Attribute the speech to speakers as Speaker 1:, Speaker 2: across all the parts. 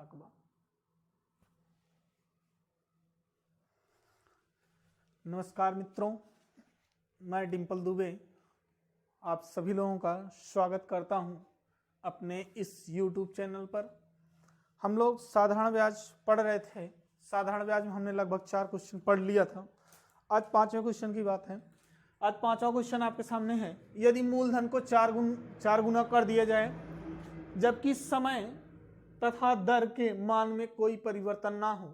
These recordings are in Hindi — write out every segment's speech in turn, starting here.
Speaker 1: अकबा। नमस्कार मित्रों, मैं डिम्पल दुबे आप सभी लोगों का स्वागत करता हूं अपने इस YouTube चैनल पर। हम लोग साधारण ब्याज पढ़ रहे थे। साधारण ब्याज में हमने लगभग 4 क्वेश्चन पढ़ लिया था। आज 5वें क्वेश्चन की बात है। आज 5वां क्वेश्चन आपके सामने है। यदि मूलधन को 4 गुना कर दिया जाए जबकि समय तथा दर के मान में कोई परिवर्तन ना हो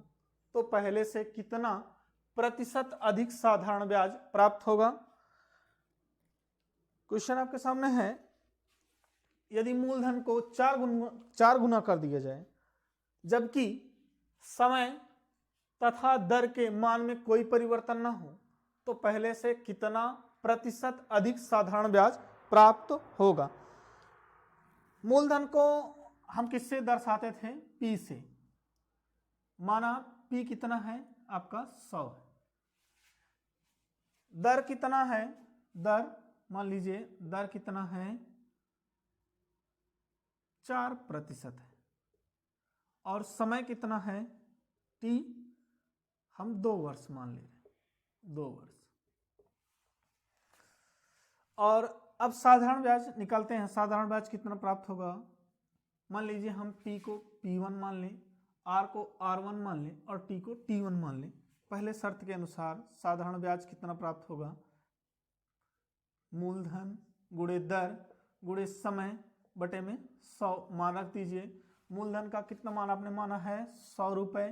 Speaker 1: तो पहले से कितना प्रतिशत अधिक साधारण ब्याज प्राप्त होगा। क्वेश्चन आपके सामने है। यदि मूलधन को 4 गुना कर दिया जाए जबकि समय तथा दर के मान में कोई परिवर्तन ना हो तो पहले से कितना प्रतिशत अधिक साधारण ब्याज प्राप्त होगा। मूलधन को हम किससे दर्शाते थे? P से। माना P कितना है आपका 100 है। दर कितना है? दर मान लीजिए दर कितना है 4% है। और समय कितना है T, हम 2 वर्ष मान ले रहे हैं, 2 वर्ष। और अब साधारण ब्याज निकालते हैं। साधारण ब्याज कितना प्राप्त होगा? मान लीजिए हम P को P1 मान लें, R को R1 मान लें और T को T1 मान लें। पहले शर्त के अनुसार साधारण ब्याज कितना प्राप्त होगा? मूलधन गुणे दर गुणे समय बटे में 100 मान रख दीजिए। मूलधन का कितना मान आपने माना है? 100 रुपये।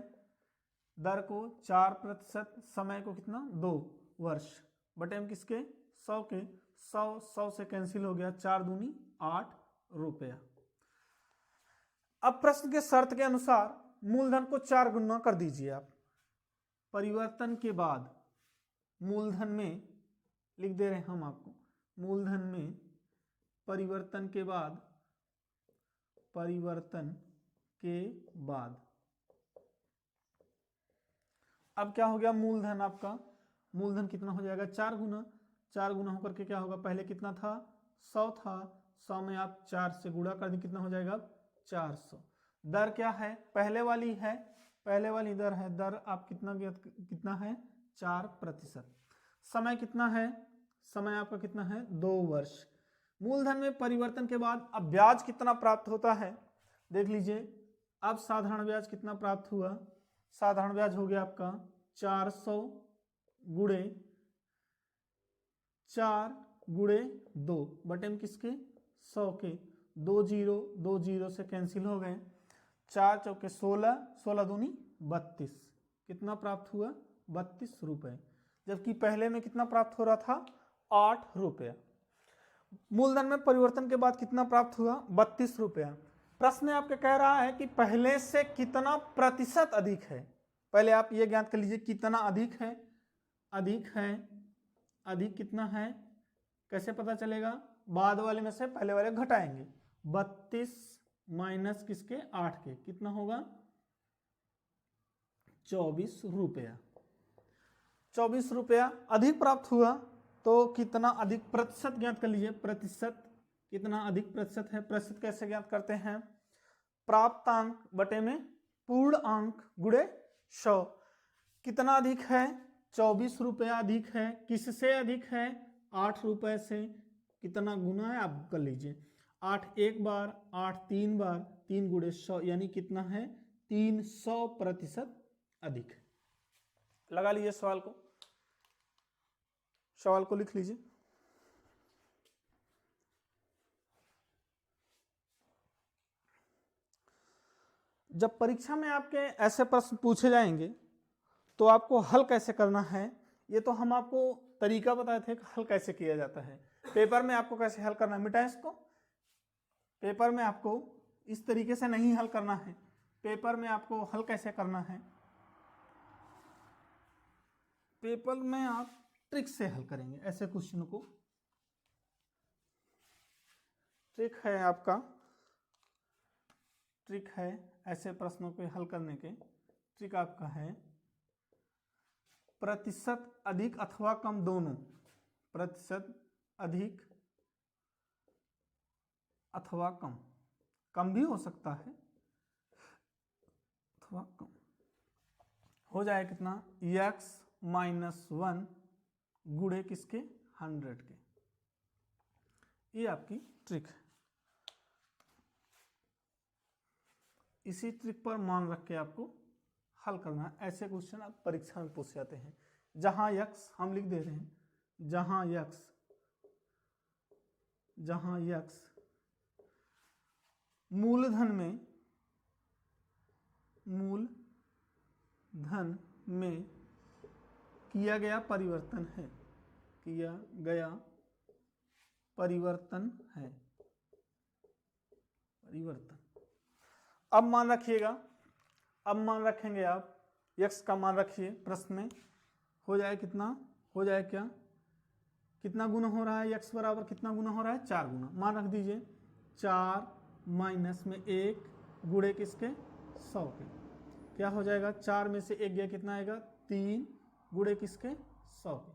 Speaker 1: दर को 4%, समय को कितना 2 वर्ष बटे में किसके 100 के। 100 से कैंसिल हो गया, 4 दूनी 8 रुपया। अब प्रश्न के शर्त के अनुसार मूलधन को 4 गुना कर दीजिए आप। परिवर्तन के बाद मूलधन में लिख दे रहे हैं हम आपको। मूलधन में परिवर्तन के बाद अब क्या हो गया? मूलधन आपका मूलधन कितना हो जाएगा? 4 गुना। 4 गुना होकर के क्या होगा? पहले कितना था? 100 था। 100 में आप 4 से गुणा कर दें, कितना हो जाएगा? 400। दर क्या है? पहले वाली है, पहले वाली दर है। दर आप कितना है? 4%। समय कितना है? समय आपका कितना है? 2 वर्ष। मूलधन में परिवर्तन के बाद अब ब्याज कितना प्राप्त होता है देख लीजिए। अब साधारण ब्याज कितना प्राप्त हुआ? साधारण ब्याज हो गया आपका 400 गुणे 4 गुणे 2 बटे में किसके 100 के। 2 जीरो से कैंसिल हो गए। 4 चौके 16, 16 दूनी 32। कितना प्राप्त हुआ? 32 रुपये। जबकि पहले में कितना प्राप्त हो रहा था? 8 रुपया। मूलधन में परिवर्तन के बाद कितना प्राप्त हुआ? 32 रुपया। प्रश्न आपके कह रहा है कि पहले से कितना प्रतिशत अधिक है। पहले आप ये ज्ञात कर लीजिए कितना अधिक है। अधिक है, अधिक कितना है कैसे पता चलेगा? बाद वाले में से पहले वाले घटाएंगे। 32 माइनस किसके 8 के कितना होगा? 24 रुपया। 24 रुपया अधिक प्राप्त हुआ। तो कितना अधिक प्रतिशत ज्ञात कर लीजिए। प्रतिशत कितना अधिक प्रतिशत है? प्रतिशत कैसे ज्ञात करते हैं? प्राप्तांक बटे में पूर्ण अंक गुणे 100। कितना अधिक है? 24 रुपया अधिक है। किससे अधिक है? 8 रुपए से। कितना गुना है आप कर लीजिए। 8 एक बार, 8 3 बार, 3 गुणे 100 यानी कितना है? 300% अधिक। लगा लीजिए सवाल को, सवाल को लिख लीजिए। जब परीक्षा में आपके ऐसे प्रश्न पूछे जाएंगे तो आपको हल कैसे करना है ये तो हम आपको तरीका बताए थे कि हल कैसे किया जाता है। पेपर में आपको कैसे हल करना है, मिटाएं इसको। पेपर में आपको इस तरीके से नहीं हल करना है। पेपर में आपको हल कैसे करना है? पेपर में आप ट्रिक से हल करेंगे ऐसे क्वेश्चन को। ट्रिक है आपका, ट्रिक है ऐसे प्रश्नों को हल करने के। ट्रिक आपका है प्रतिशत अधिक अथवा कम दोनों। प्रतिशत अधिक अथवा कम, कम भी हो सकता है। अथवा कम हो जाए कितना x -1 गुणे किसके 100 के। ये आपकी ट्रिक है। इसी ट्रिक पर मान रख के आपको हल करना है। ऐसे क्वेश्चन आप परीक्षा में पूछ जाते हैं। जहां x हम लिख दे रहे हैं, जहां x मूलधन में किया गया परिवर्तन है, किया गया परिवर्तन है, परिवर्तन। अब मान रखिएगा, अब मान रखेंगे आप x का मान रखिए प्रश्न में, हो जाए कितना, हो जाए क्या, कितना गुना हो रहा है x बराबर कितना गुना हो रहा है 4 गुना। मान रख दीजिए 4 माइनस में 1 गुणे किसके 100 के। क्या हो जाएगा 4 में से 1 गया कितना आएगा 3 गुणे किसके 100 के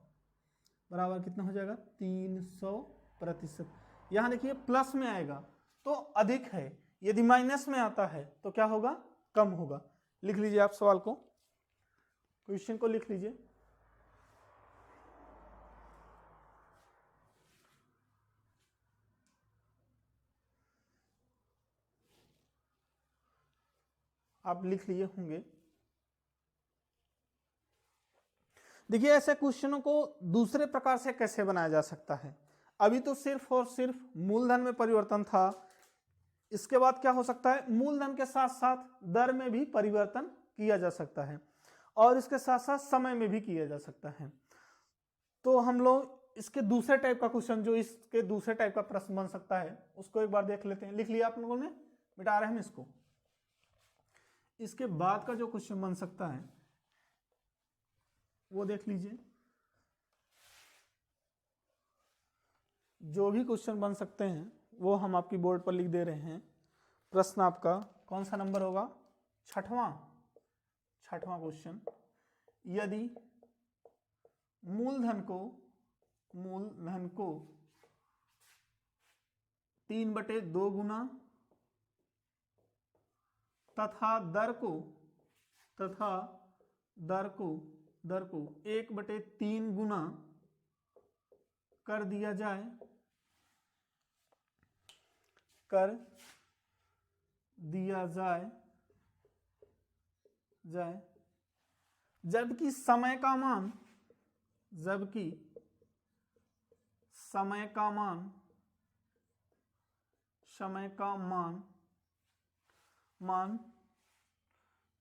Speaker 1: बराबर कितना हो जाएगा 300%। यहाँ देखिए प्लस में आएगा तो अधिक है, यदि माइनस में आता है तो क्या होगा कम होगा। लिख लीजिए आप सवाल को, क्वेश्चन को लिख लीजिए। आप लिख लिए होंगे। देखिए ऐसे क्वेश्चनों को दूसरे प्रकार से कैसे बनाया जा सकता है। अभी तो सिर्फ और सिर्फ मूलधन में परिवर्तन था, इसके बाद क्या हो सकता है मूलधन के साथ साथ दर में भी परिवर्तन किया जा सकता है और इसके साथ साथ समय में भी किया जा सकता है। तो हम लोग इसके दूसरे टाइप का क्वेश्चन, जो इसके दूसरे टाइप का प्रश्न बन सकता है उसको एक बार देख लेते हैं। लिख लिया आप लोगों ने, मिटा रहे हैं हम इसको। इसके बाद का जो क्वेश्चन बन सकता है वो देख लीजिए। जो भी क्वेश्चन बन सकते हैं वो हम आपकी बोर्ड पर लिख दे रहे हैं। प्रश्न आपका कौन सा नंबर होगा, छठवां क्वेश्चन। यदि मूलधन को 3/2 गुना तथा दर को 1/3 गुना कर दिया जाए, जबकि समय का मान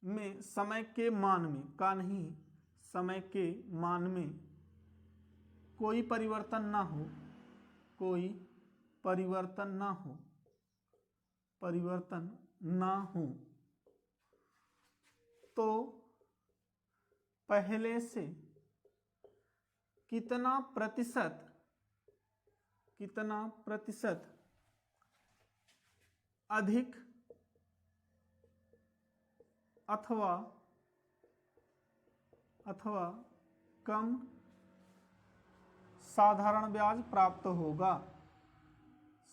Speaker 1: में समय के मान में का नहीं, समय के मान में कोई परिवर्तन ना हो तो पहले से कितना प्रतिशत अधिक अथवा कम साधारण ब्याज प्राप्त होगा,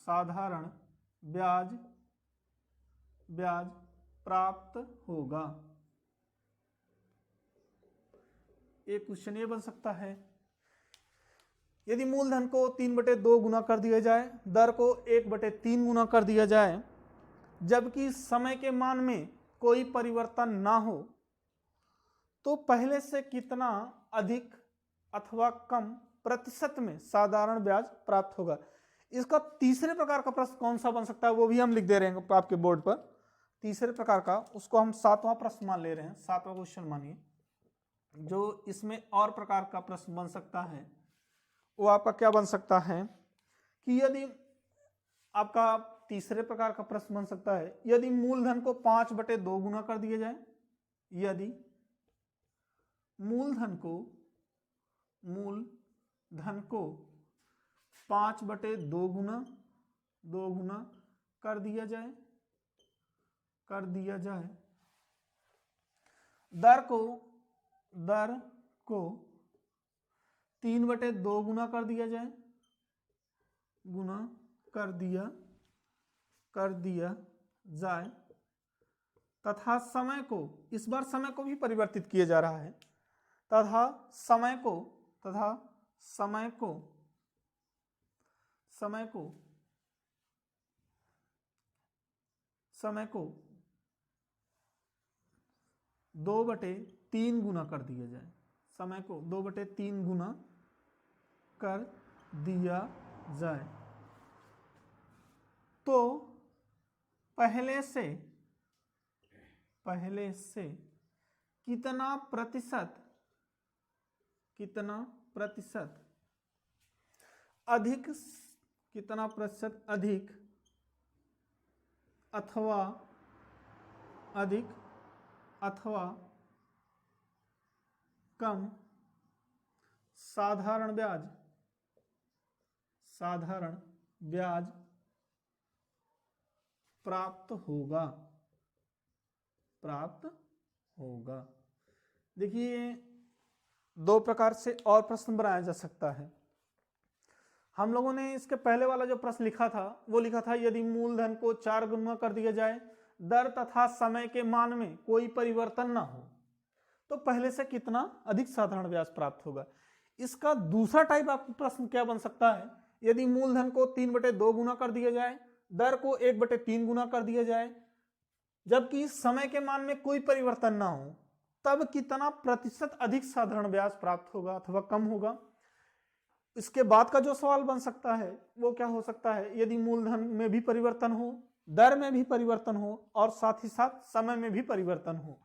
Speaker 1: साधारण ब्याज प्राप्त होगा। एक क्वेश्चन ये बन सकता है, यदि मूलधन को 3/2 गुना कर दिया जाए, दर को 1/3 गुना कर दिया जाए, जबकि समय के मान में कोई परिवर्तन ना हो तो पहले से कितना अधिक अथवा कम प्रतिशत में साधारण ब्याज प्राप्त होगा। इसका तीसरे प्रकार का प्रश्न कौन सा बन सकता है वो भी हम लिख दे रहे हैं आपके बोर्ड पर। तीसरे प्रकार का, उसको हम 7वां प्रश्न मान ले रहे हैं, 7वां क्वेश्चन मानिए। जो इसमें और प्रकार का प्रश्न बन सकता है वो आपका क्या बन सकता है कि यदि आपका तीसरे प्रकार का प्रश्न बन सकता है, यदि मूलधन को 5/2 गुना कर दिया जाए, यदि मूलधन को 5/2 गुना कर दिया जाए, दर को 3/2 गुना कर दिया जाए, तथा समय को, इस बार समय को भी परिवर्तित किया जा रहा है, तथा समय को 2/3 गुना कर दिया जाए, समय को 2/3 गुना कर दिया जाए तो पहले से कितना प्रतिशत अधिक अथवा कम साधारण ब्याज प्राप्त होगा। देखिए, दो प्रकार से और प्रश्न बनाया जा सकता है। हम लोगों ने इसके पहले वाला जो प्रश्न लिखा था वो लिखा था यदि मूलधन को 4 गुना कर दिया जाए, दर तथा समय के मान में कोई परिवर्तन ना हो, तो पहले से कितना अधिक साधारण ब्याज प्राप्त होगा। इसका दूसरा टाइप आपका प्रश्न क्या बन सकता है, यदि मूलधन को 3/2 गुना कर दिया जाए, दर को 1/3 गुना कर दिया जाए, जबकि समय के मान में कोई परिवर्तन ना हो, तब कितना प्रतिशत अधिक साधारण ब्याज प्राप्त होगा अथवा कम होगा। इसके बाद का जो सवाल बन सकता है वो क्या हो सकता है, यदि मूलधन में भी परिवर्तन हो, दर में भी परिवर्तन हो और साथ ही साथ समय में भी परिवर्तन हो।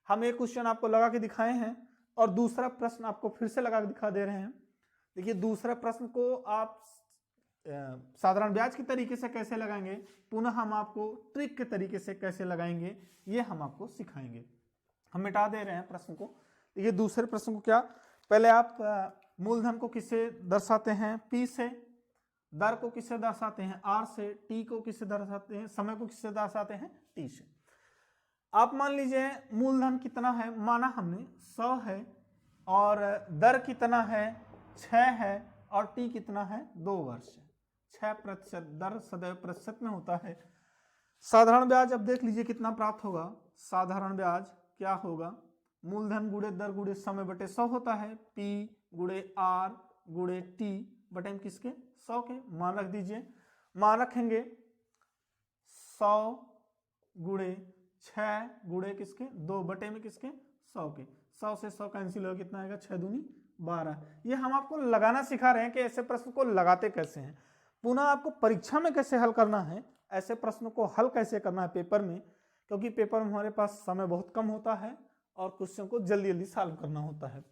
Speaker 1: हम एक क्वेश्चन आपको लगा के दिखाए हैं और दूसरा प्रश्न आपको फिर से लगा के दिखा दे रहे हैं। देखिए, दूसरे प्रश्न को आप साधारण ब्याज के तरीके से कैसे लगाएंगे, पुनः हम आपको ट्रिक के तरीके से कैसे लगाएंगे, ये हम आपको सिखाएंगे। हम मिटा दे रहे हैं प्रश्न को। देखिए, दूसरे प्रश्न को क्या, पहले आप मूलधन को किससे दर्शाते हैं, P से, दर को किससे दर्शाते हैं, R से, T को किससे दर्शाते हैं, समय को किससे दर्शाते हैं, T से। आप मान लीजिए मूलधन कितना है, माना हमने 100 है और दर कितना है 6 है और T कितना है 2 वर्ष है। 6%, दर सदैव प्रतिशत में होता है। साधारण ब्याज अब देख लीजिए कितना प्राप्त होगा। साधारण ब्याज क्या होगा, मूलधन गुणे दर गुणे समय बटे 100 होता है, P गुणे R गुणे T बटे किसके 100 के। मान रख दीजिए, मान रखेंगे 100 गुणे 6 गुणे किसके 2 बटे में किसके 100 के। 100 से 100 कैंसिल हो, कितना आएगा 6 दूनी 12। ये हम आपको लगाना सिखा रहे हैं कि ऐसे प्रश्न को लगाते कैसे हैं, पुनः आपको परीक्षा में कैसे हल करना है, ऐसे प्रश्नों को हल कैसे करना है पेपर में, क्योंकि पेपर में हमारे पास समय बहुत कम होता है और क्वेश्चन को जल्दी जल्दी सॉल्व करना होता है।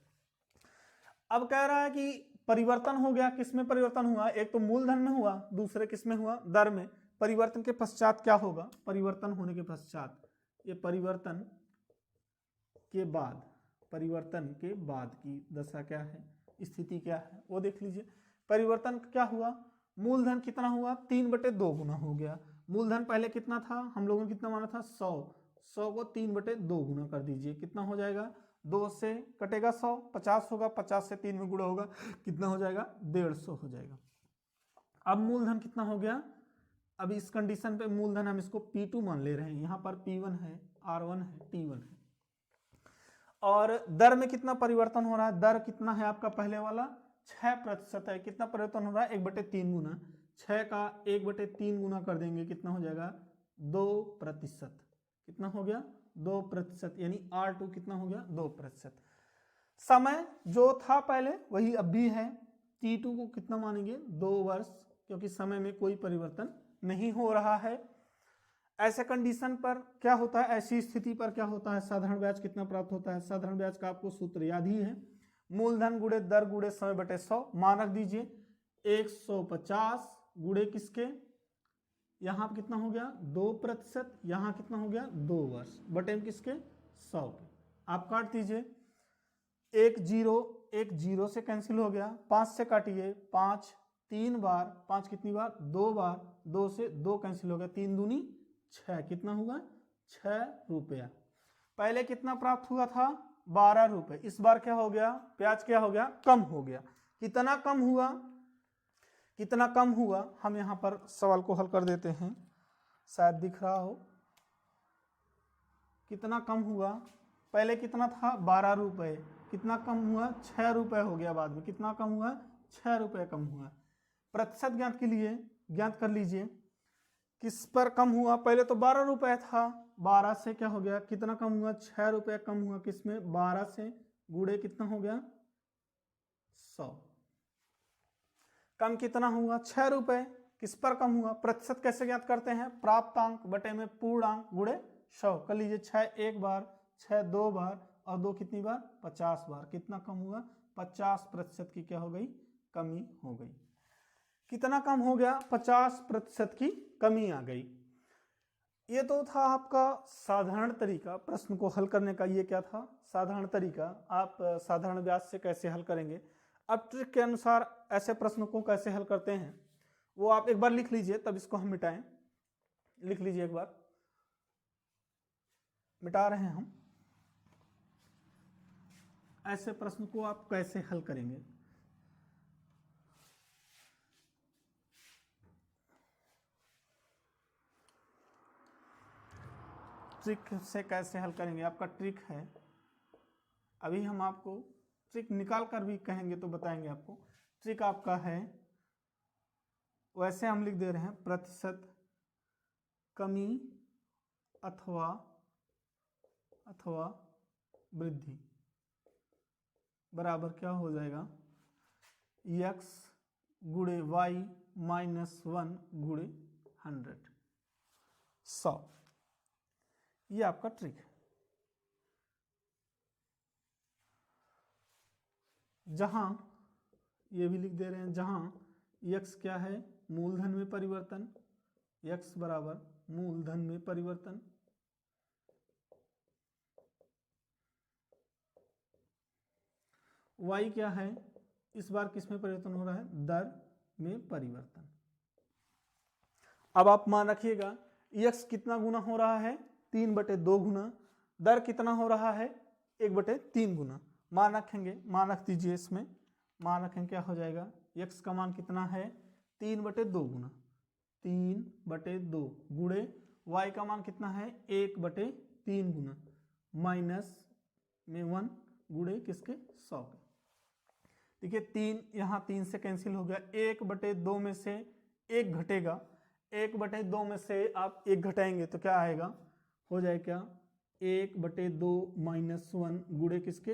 Speaker 1: अब कह रहा है कि परिवर्तन हो गया, किसमें परिवर्तन हुआ, एक तो मूलधन में हुआ, दूसरे किसमें हुआ, दर में। परिवर्तन के पश्चात क्या होगा, परिवर्तन होने के पश्चात, ये परिवर्तन के बाद की दशा क्या है, स्थिति क्या है, वो देख लीजिए। परिवर्तन क्या हुआ, मूलधन कितना हुआ 3/2 गुना हो गया। मूलधन पहले कितना था, हम लोगों ने कितना माना था 100 को 3/2 गुना कर दीजिए, कितना हो जाएगा, 2 से कटेगा 100, 50 होगा, 50 से 3 में गुणा होगा, कितना हो जाएगा 150 हो जाएगा। अब मूलधन कितना हो गया, अब इस कंडीशन पे मूलधन हम इसको P2 मान ले रहे हैं, यहाँ पर P1 है, R1 है, T1 है। और दर में कितना परिवर्तन हो रहा है, दर कितना है आपका पहले वाला 6% है, कितना परिवर्तन हो रहा है 1/3 गुना, 6 का 1/3 गुना कर देंगे, कितना हो जाएगा 2%, कितना हो गया 2%, यानी R2 कितना हो गया 2%। समय जो था पहले वही अब भी है, T2 को कितना मानेंगे 2 वर्ष, क्योंकि समय में कोई परिवर्तन नहीं हो रहा है। ऐसे कंडीशन पर क्या होता है, ऐसी स्थिति पर क्या होता है, साधारण ब्याज कितना प्राप्त होता है। साधारण ब्याज का आपको सूत्र याद ही है, मूलधन गुणे दर गुणे समय बटे 100। मान रख दीजिए 150 गुणे किसके, यहाँ पर कितना हो गया 2%, यहाँ कितना हो गया 2 वर्ष बटे किसके 100 के। आप काट दीजिए, एक जीरो से कैंसिल हो गया, 5 से काटिए, 5 3 बार, 5 कितनी बार 2 बार, 2 से 2 कैंसिल हो गया, 3 दूनी 6, कितना हुआ 6 रुपया। पहले कितना प्राप्त हुआ था 12 रुपए, इस बार क्या हो गया, ब्याज क्या हो गया, कम हो गया। कितना कम हुआ, हम यहाँ पर सवाल को हल कर देते हैं, शायद दिख रहा हो। कितना कम हुआ, पहले कितना था 12 रुपये, कितना कम हुआ 6 रुपये हो गया, बाद में कितना कम हुआ 6 रुपये कम हुआ। प्रतिशत ज्ञात के लिए ज्ञात कर लीजिए किस पर कम हुआ, पहले तो 12 रुपये था, 12 से क्या हो गया, कितना कम हुआ 6 रुपये कम हुआ, किसमें 12 से गुणे कितना हो गया 100, कम कितना हुआ 6 रुपये, किस पर कम हुआ, प्रतिशत कैसे ज्ञात करते हैं, प्राप्तांक बटे में पूर्णांक गुणे 100, कर लीजिए 6 एक बार, 6 दो बार और 2 कितनी बार 50 बार, कितना कम हुआ 50% की क्या हो गई कमी हो गई। कितना कम हो गया 50% की कमी आ गई। ये तो था आपका साधारण तरीका प्रश्न को हल करने का, ये क्या था साधारण तरीका, आप साधारण ब्याज से कैसे हल करेंगे। अब ट्रिक के अनुसार ऐसे प्रश्नों को कैसे हल करते हैं वो आप एक बार लिख लीजिए, तब इसको हम मिटाएं, लिख लीजिए एक बार, मिटा रहे हैं हम। ऐसे प्रश्न को आप कैसे हल करेंगे, ट्रिक से कैसे हल करेंगे, आपका ट्रिक है, अभी हम आपको ट्रिक निकाल कर भी कहेंगे तो बताएंगे आपको। ट्रिक आपका है, वैसे हम लिख दे रहे हैं प्रतिशत कमी अथवा वृद्धि बराबर क्या हो जाएगा x गुणे y माइनस 1 गुणे 100। ये आपका ट्रिक है। जहां ये भी लिख दे रहे हैं, जहां x क्या है मूलधन में परिवर्तन, x बराबर मूलधन में परिवर्तन, y क्या है इस बार किस में परिवर्तन हो रहा है दर में परिवर्तन। अब आप मान रखिएगा x कितना गुना हो रहा है 3/2 गुना, दर कितना हो रहा है 1/3 गुना। मान रखेंगे, मान रख दीजिए, इसमें मान रखेंगे क्या हो जाएगा x का मान कितना है 3/2 गुना, 3/2 गुणे y का मान कितना है 1/3 गुना, माइनस में 1 गुणे किसके 100 के। देखिए 3 यहाँ 3 से कैंसिल हो गया, 1/2 में से 1 घटेगा, 1/2 में से आप 1 घटाएंगे तो क्या आएगा, हो जाए क्या 1/2 माइनस 1 गुणे किसके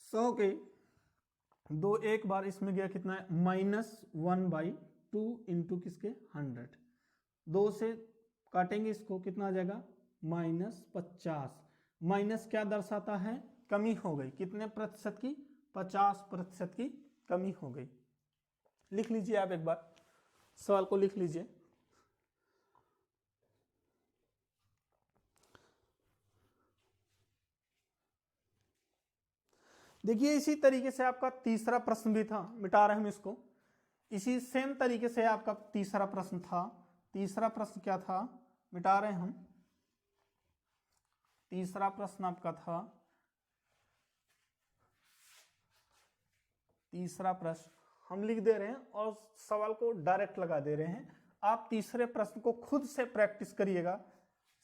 Speaker 1: 100 के, 2 एक बार इसमें गया कितना है -1/2 इंटू किसके 100, 2 से काटेंगे इसको कितना आ जाएगा -50, माइनस क्या दर्शाता है कमी हो गई, कितने प्रतिशत की 50% की कमी हो गई। लिख लीजिए आप एक बार सवाल को लिख लीजिए। देखिए इसी तरीके से आपका तीसरा प्रश्न भी था, मिटा रहे हम इसको, इसी सेम तरीके से आपका तीसरा प्रश्न था। तीसरा प्रश्न क्या था, मिटा रहे हम, तीसरा प्रश्न आपका था, तीसरा प्रश्न हम लिख दे रहे हैं और सवाल को डायरेक्ट लगा दे रहे हैं। आप तीसरे प्रश्न को खुद से प्रैक्टिस करिएगा,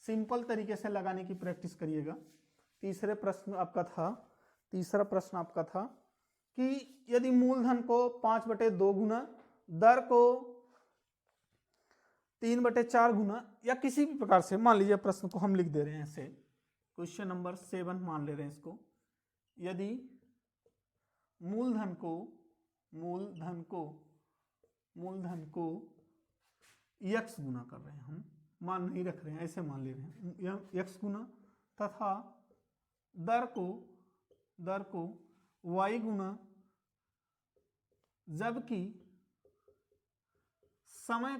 Speaker 1: सिंपल तरीके से लगाने की प्रैक्टिस करिएगा। तीसरे प्रश्न आपका था, तीसरा प्रश्न आपका था कि यदि मूलधन को 5/2 गुना, दर को 3/4 गुना या किसी भी प्रकार से, मान लीजिए प्रश्न को हम लिख दे रहे हैं ऐसे, क्वेश्चन नंबर 7 मान ले रहे हैं इसको, यदि मूलधन को x गुना कर रहे हैं, हम मान नहीं रख रहे हैं, ऐसे मान ले रहे हैं x गुना, तथा दर को y गुना, जबकि समय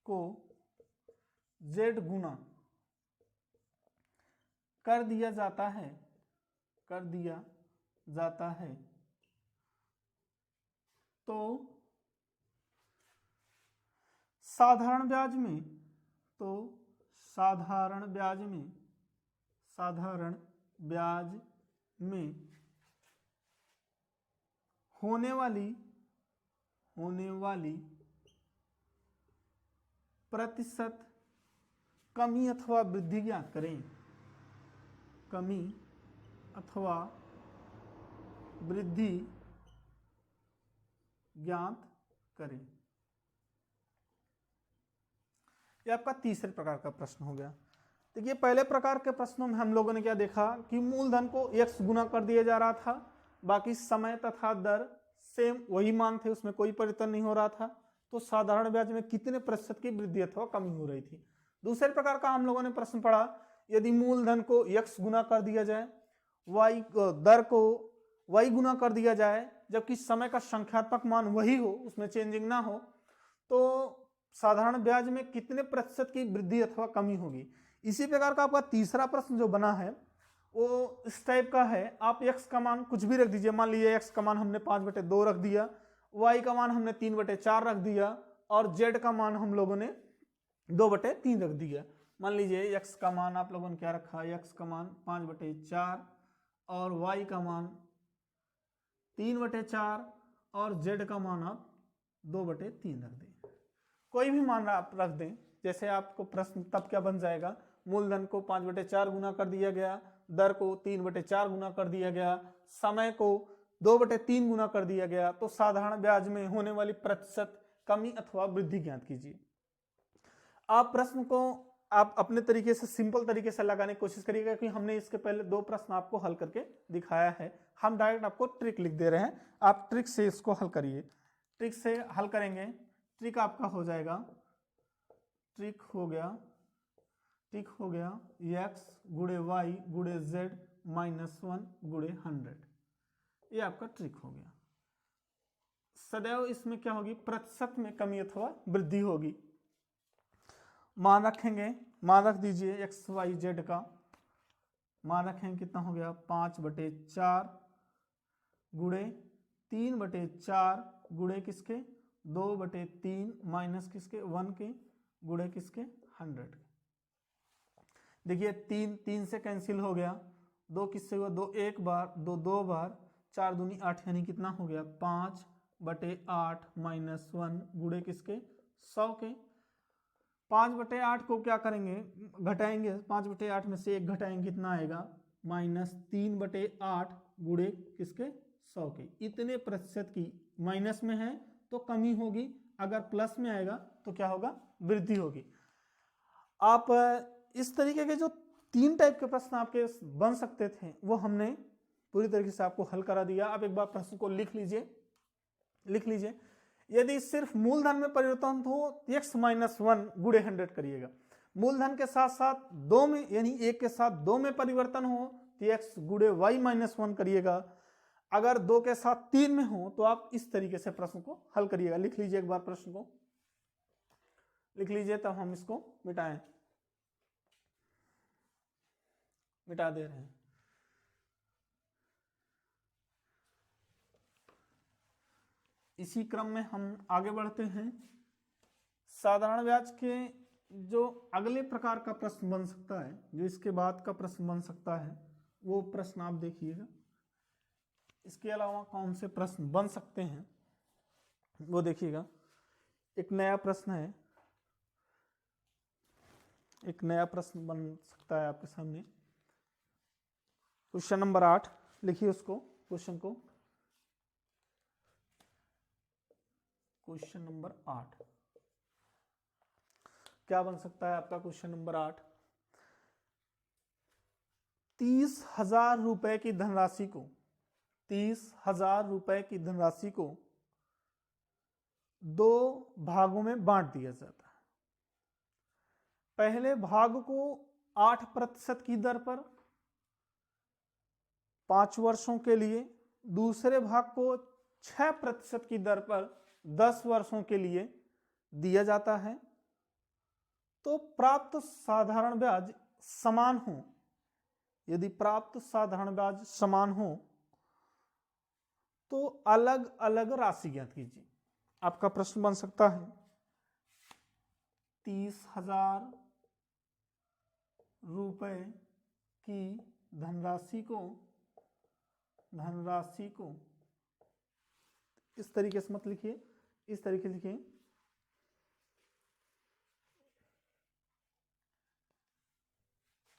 Speaker 1: को z गुना कर दिया जाता है, तो साधारण ब्याज में होने वाली प्रतिशत कमी अथवा वृद्धि ज्ञात करें, कमी अथवा वृद्धि ज्ञात करें। यह आपका तीसरे प्रकार का प्रश्न हो गया। देखिए पहले प्रकार के प्रश्नों में हम लोगों ने क्या देखा कि मूलधन को x गुना कर दिया जा रहा था, बाकी समय तथा दर सेम वही मान थे, उसमें कोई परिवर्तन नहीं हो रहा था, तो साधारण ब्याज में कितने प्रतिशत की वृद्धि अथवा कमी हो रही थी। दूसरे प्रकार का हम लोगों ने प्रश्न पढ़ा, यदि मूलधन को x गुना कर दिया जाए, y दर को y गुना कर दिया जाए, जबकि समय का संख्यात्मक मान वही हो, उसमें चेंजिंग ना हो, तो साधारण ब्याज में कितने प्रतिशत की वृद्धि अथवा कमी होगी। इसी प्रकार का आपका तीसरा प्रश्न जो बना है वो इस टाइप का है, आप x का मान कुछ भी रख दीजिए, मान लीजिए x का मान हमने 5/2 रख दिया, y का मान हमने 3/4 रख दिया और z का मान हम लोगों ने 2/3 रख दिया। मान लीजिए x का मान आप लोगों ने क्या रखा, x का मान 5/4 और y का मान 3/4 और z का मान आप 2/3 रख दें। कोई भी मान आप रख दें, जैसे आपको प्रश्न तब क्या बन जाएगा, मूलधन को 5/4 गुना कर दिया गया, दर को 3/4 गुना कर दिया गया, समय को 2/3 गुना कर दिया गया, तो साधारण ब्याज में होने वाली प्रतिशत कमी अथवा वृद्धि ज्ञात कीजिए। आप प्रश्न को आप अपने तरीके से सिंपल तरीके से लगाने की कोशिश करिएगा, क्योंकि हमने इसके पहले 2 प्रश्न आपको हल करके दिखाया है, हम डायरेक्ट आपको ट्रिक लिख दे रहे हैं, आप ट्रिक से इसको हल करिए। ट्रिक से हल करेंगे, ट्रिक आपका हो जाएगा, ट्रिक हो गया x गुणे y गुणे z -1 गुणे 100, ये आपका ट्रिक हो गया। सदैव इसमें क्या होगी, प्रतिशत में कमी अथवा वृद्धि होगी। मान रखेंगे, मान रख दीजिए x y z का मान रखेंगे, कितना हो गया 5/4 गुणे 3/4 गुणे किसके 2/3 माइनस किसके 1 के गुणे किसके 100 के। देखिए 3 से कैंसिल हो गया, 2 किससे हुआ 2 एक बार, 2 2 बार, 4 दूनी 8, यानी कितना हो गया 5/8 माइनस 1 गुणे किसके 100 के। 5/8 को क्या करेंगे, घटाएंगे, 5/8 में से 1 घटाएंगे, कितना आएगा -3/8 गुणे किसके 100 के। इतने प्रतिशत की माइनस में है तो कमी होगी, अगर प्लस में आएगा तो क्या होगा, वृद्धि होगी। आप इस तरीके के जो 3 टाइप के प्रश्न आपके बन सकते थे वो हमने पूरी तरीके से आपको हल करा दिया। आप एक बार प्रश्न को लिख लीजिए। यदि सिर्फ मूलधन में परिवर्तन हो x -1 गुणे 100 करिएगा, मूलधन के साथ साथ 2 में यानी 1 के साथ 2 में परिवर्तन हो तो x गुणे y -1 करिएगा, अगर 2 के साथ 3 में हो तो आप इस तरीके से प्रश्न को हल करिएगा। लिख लीजिए, एक बार प्रश्न को लिख लीजिए, तब हम इसको मिटा दे रहे हैं। इसी क्रम में हम आगे बढ़ते हैं। साधारण ब्याज के जो अगले प्रकार का प्रश्न बन सकता है, जो इसके बाद का प्रश्न बन सकता है, वो प्रश्न आप देखिएगा। इसके अलावा कौन से प्रश्न बन सकते हैं वो देखिएगा। एक नया प्रश्न है, एक नया प्रश्न बन सकता है आपके सामने। क्वेश्चन नंबर 8 लिखिए उसको, क्वेश्चन को, क्वेश्चन नंबर 8 क्या बन सकता है आपका क्वेश्चन नंबर 8। 30,000 रुपए की धनराशि को 30,000 रुपए की धनराशि को 2 भागों में बांट दिया जाता है। पहले भाग को 8% की दर पर 5 वर्षों के लिए, दूसरे भाग को 6% की दर पर 10 वर्षों के लिए दिया जाता है। तो प्राप्त साधारण ब्याज समान हो, यदि प्राप्त साधारण ब्याज समान हो तो अलग अलग राशि ज्ञात कीजिए। आपका प्रश्न बन सकता है 30,000 रुपए की धनराशि को इस तरीके से मत लिखिए, इस तरीके से लिखिए,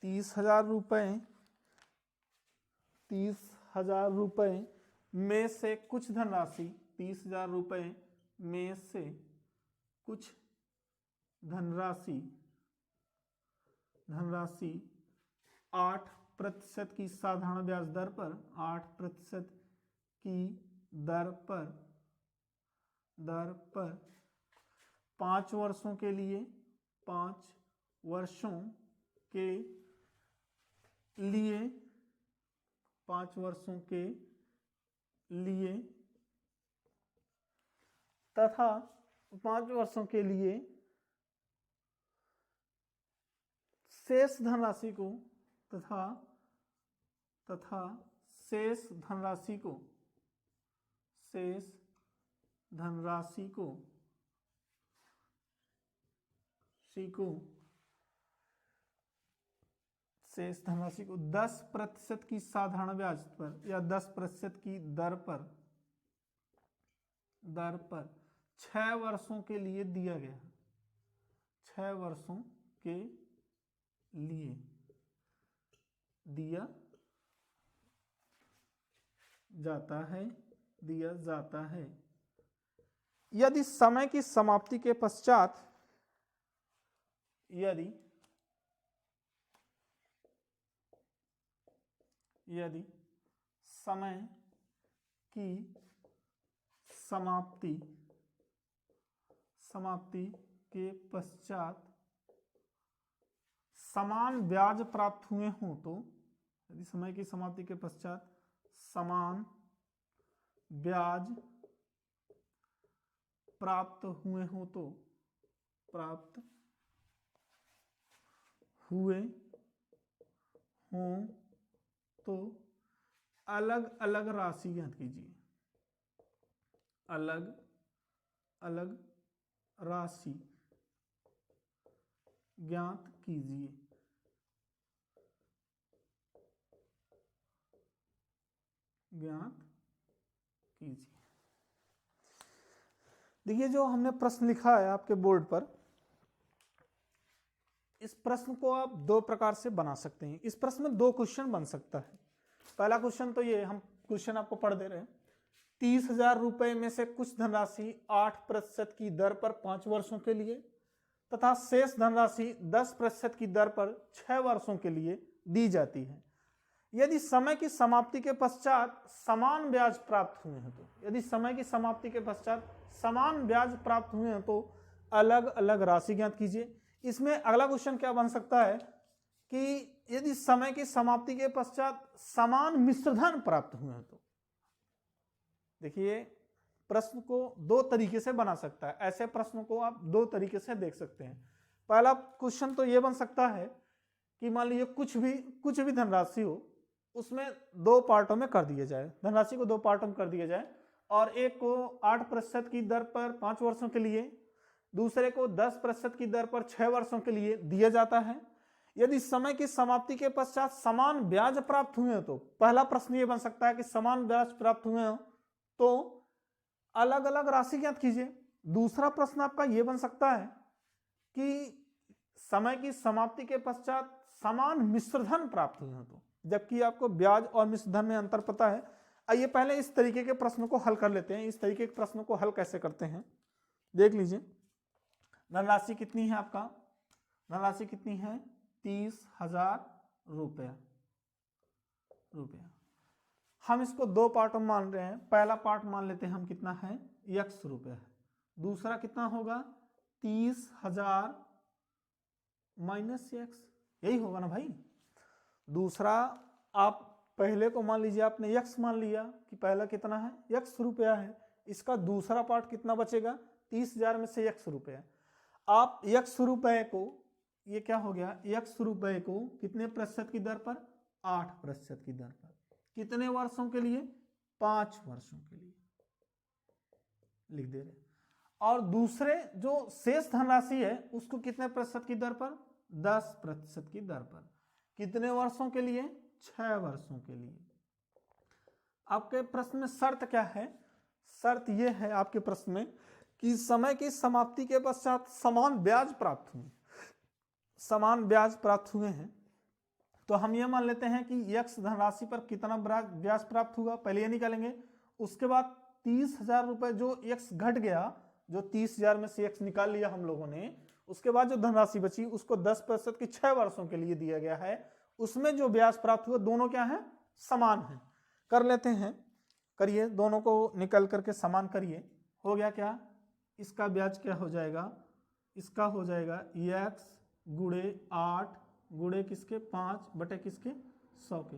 Speaker 1: 30,000 रुपये, 30,000 रुपये में से कुछ धनराशि, 30,000 रुपये में से कुछ धनराशि 8% की साधारण ब्याज दर पर, 8% की दर पर 5 वर्षों के लिए, 5 वर्षों के लिए, 5 वर्षों के लिए तथा 5 वर्षों के लिए शेष धनराशि को तथा शेष धनराशि को शेष धनराशि को 10% की साधारण ब्याज पर या 10% की दर पर 6 वर्षों के लिए दिया गया, 6 वर्षों के लिए दिया जाता है। यदि समय की समाप्ति के पश्चात, यदि समय की समाप्ति के पश्चात समान ब्याज प्राप्त हुए हों तो, यदि समय की समाप्ति के पश्चात समान ब्याज प्राप्त हुए हों तो अलग अलग राशि ज्ञात कीजिए, अलग अलग राशि ज्ञात कीजिए। देखिए जो हमने प्रश्न लिखा है आपके बोर्ड पर, इस प्रश्न को आप 2 प्रकार से बना सकते हैं। इस प्रश्न में 2 क्वेश्चन बन सकता है। पहला क्वेश्चन तो ये, हम क्वेश्चन आपको पढ़ दे रहे हैं। 30,000 में से कुछ धनराशि 8% की दर पर 5 वर्षों के लिए तथा शेष धनराशि 10% की दर पर 6 वर्षों के लिए दी जाती है। यदि समय की समाप्ति के पश्चात समान ब्याज प्राप्त हुए हैं तो, यदि समय की समाप्ति के पश्चात समान ब्याज प्राप्त हुए हैं तो अलग अलग राशि ज्ञात कीजिए। इसमें अगला क्वेश्चन क्या बन सकता है कि यदि समय की समाप्ति के पश्चात समान मिश्रधन प्राप्त हुए हैं तो, देखिए प्रश्न को 2 तरीके से बना सकता है। ऐसे प्रश्नों को आप 2 तरीके से देख सकते हैं। पहला क्वेश्चन तो यह बन सकता है कि मान लीजिए कुछ भी धनराशि हो, उसमें 2 पार्टों में कर दिया जाए, धनराशि को 2 पार्टों में कर दिया जाए, और एक को 8% की दर पर 5 वर्षों के लिए, दूसरे को 10% की दर पर 6 वर्षों के लिए दिया जाता है। यदि समय की समाप्ति के पश्चात समान ब्याज प्राप्त हुए हो तो, पहला प्रश्न ये बन सकता है कि समान ब्याज प्राप्त हुए हो तो अलग अलग राशि ज्ञात कीजिए। दूसरा प्रश्न आपका ये बन सकता है कि समय की समाप्ति के पश्चात समान मिश्रधन प्राप्त हुए हो तो, जबकि आपको ब्याज और मिश्रधन में अंतर पता है। आइए पहले इस तरीके के प्रश्नों को हल कर लेते हैं। इस तरीके के प्रश्नों को हल कैसे करते हैं देख लीजिए। धनराशि कितनी है आपका, धनराशि कितनी है 30,000 रुपया। हम इसको 2 पार्टों में मान रहे हैं। पहला पार्ट मान लेते हैं हम कितना है, x रुपया है। दूसरा कितना होगा 30,000 माइनस x, यही होगा ना भाई। दूसरा आप पहले को मान लीजिए, आपने x मान लिया कि पहला कितना है x रुपया है, इसका दूसरा पार्ट कितना बचेगा 30,000 में से x रुपया। आप x रुपये को, ये क्या हो गया, x रुपये को कितने प्रतिशत की दर पर, 8% की दर पर, कितने वर्षों के लिए, 5 वर्षों के लिए लिख दे रहे। और दूसरे जो शेष धनराशि है उसको कितने प्रतिशत की दर पर, 10% की दर पर, कितने वर्षों के लिए, 6 वर्षों के लिए। आपके प्रश्न में शर्त क्या है, शर्त यह है आपके प्रश्न में कि समय की समाप्ति के पश्चात समान ब्याज प्राप्त हुए, समान ब्याज प्राप्त हुए हैं। तो हम ये मान लेते हैं कि x धनराशि पर कितना ब्याज प्राप्त हुआ, पहले ये निकालेंगे। उसके बाद 30,000 रुपए जो x घट गया, जो 30,000 में से x निकाल लिया हम लोगों ने, उसके बाद जो धनराशि बची उसको 10% की 6 वर्षों के लिए दिया गया है, उसमें जो ब्याज प्राप्त हुआ दोनों क्या है, समान है। कर लेते हैं, करिए, दोनों को निकल करके समान करिए। हो गया क्या, इसका ब्याज क्या हो जाएगा, इसका हो जाएगा x गुणे 8 गुणे किसके 5 बटे किसके 100 के,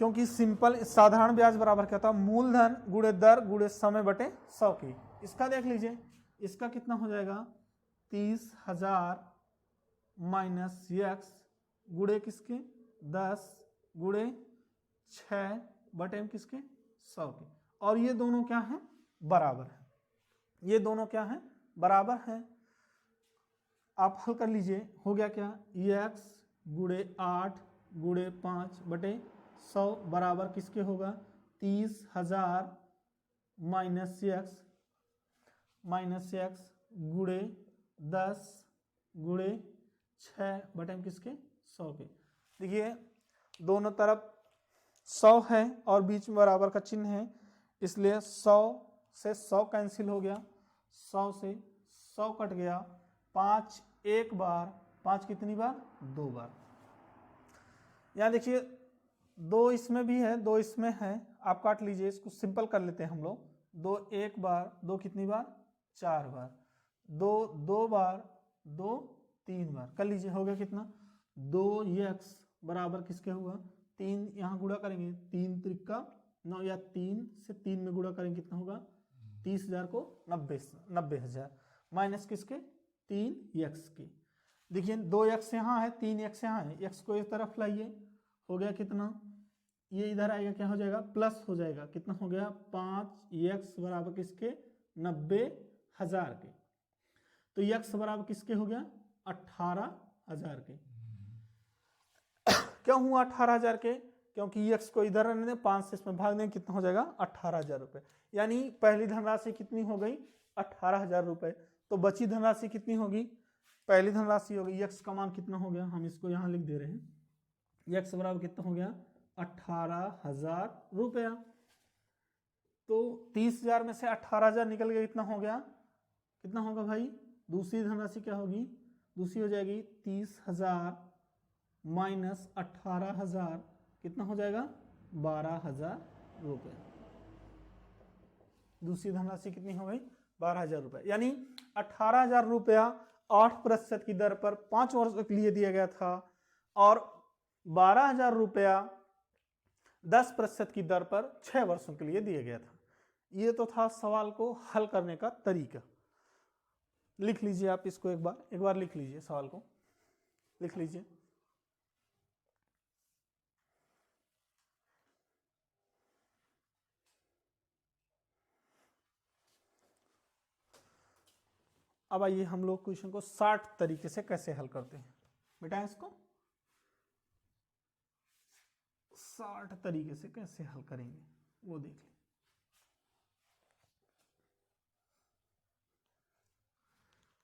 Speaker 1: क्योंकि सिंपल साधारण ब्याज बराबर क्या था, मूलधन गुणे दर गुणे समय बटे 100 की। इसका देख लीजिए, इसका कितना हो जाएगा 30,000 माइनस x गुणे किसके 10 गुणे 6 बटे किसके 100 के, और ये दोनों क्या है, बराबर है, ये दोनों क्या है, बराबर है। आप हल कर लीजिए, हो गया क्या, x गुणे 8 गुणे 5 बटे 100 बराबर किसके होगा, 30,000 माइनस x गुणे 10 गुणे 6 बटे किसके 100 के। देखिए दोनों तरफ 100 है और बीच में बराबर का चिन्ह है, इसलिए 100 से 100 कैंसिल हो गया, 100 से 100 कट गया, 5 एक बार, 5 कितनी बार, 2 बार। यहाँ देखिए 2 इसमें भी है, 2 इसमें है, आप काट लीजिए, इसको सिंपल कर लेते हैं हम लोग। 2 एक बार, 2 कितनी बार, 4 बार, 2 2 बार, 2 3 बार, कर लीजिए, हो गया कितना, 2x बराबर किसके हुआ, 3 यहाँ गुणा करेंगे, 3 त्रिका 9 या 3 से 3 में गुणा करेंगे कितना होगा, 30,000 को 90,000 माइनस किसके 3x की। देखिए 2x यहाँ है, 3x यहाँ है, x को एक तरफ लाइए, हो गया कितना, ये इधर आएगा, क्या हो जाएगा, प्लस हो जाएगा, कितना हो गया 5x बराबर किसके 90,000 के। तो x बराबर किसके हो गया 18,000 के। क्यों हुआ 18,000 के, क्योंकि x को इधर रहने दें, 5 से इसमें भाग दें, कितना हो जाएगा 18,000 रुपए, यानी पहली धनराशि कितनी हो गई 18,000 रुपए। तो बची धनराशि कितनी होगी, पहली धनराशि होगी, x का मान कितना हो गया, हम इसको यहाँ लिख दे रहे हैं, x बराबर कितना हो गया 18,000 रुपया। तो 30,000 में से 18,000 निकल गया, कितना हो गया, कितना होगा भाई, दूसरी धनराशि क्या होगी, दूसरी हो जाएगी 30,000 माइनस 18,000, कितना हो जाएगा 12,000 रुपये। दूसरी धनराशि कितनी हो गई 12,000 रुपये, यानी 18,000 रुपया 8% की दर पर 5 वर्ष के लिए दिया गया था, और 12,000 रुपया 10% की दर पर 6 वर्षों के लिए दिया गया था। ये तो था सवाल को हल करने का तरीका। लिख लीजिए आप इसको, एक बार लिख लीजिए, सवाल को लिख लीजिए। अब आइए हम लोग क्वेश्चन को 60 तरीके से कैसे हल करते हैं बेटा, इसको 60 तरीके से कैसे हल करेंगे वो देख लें।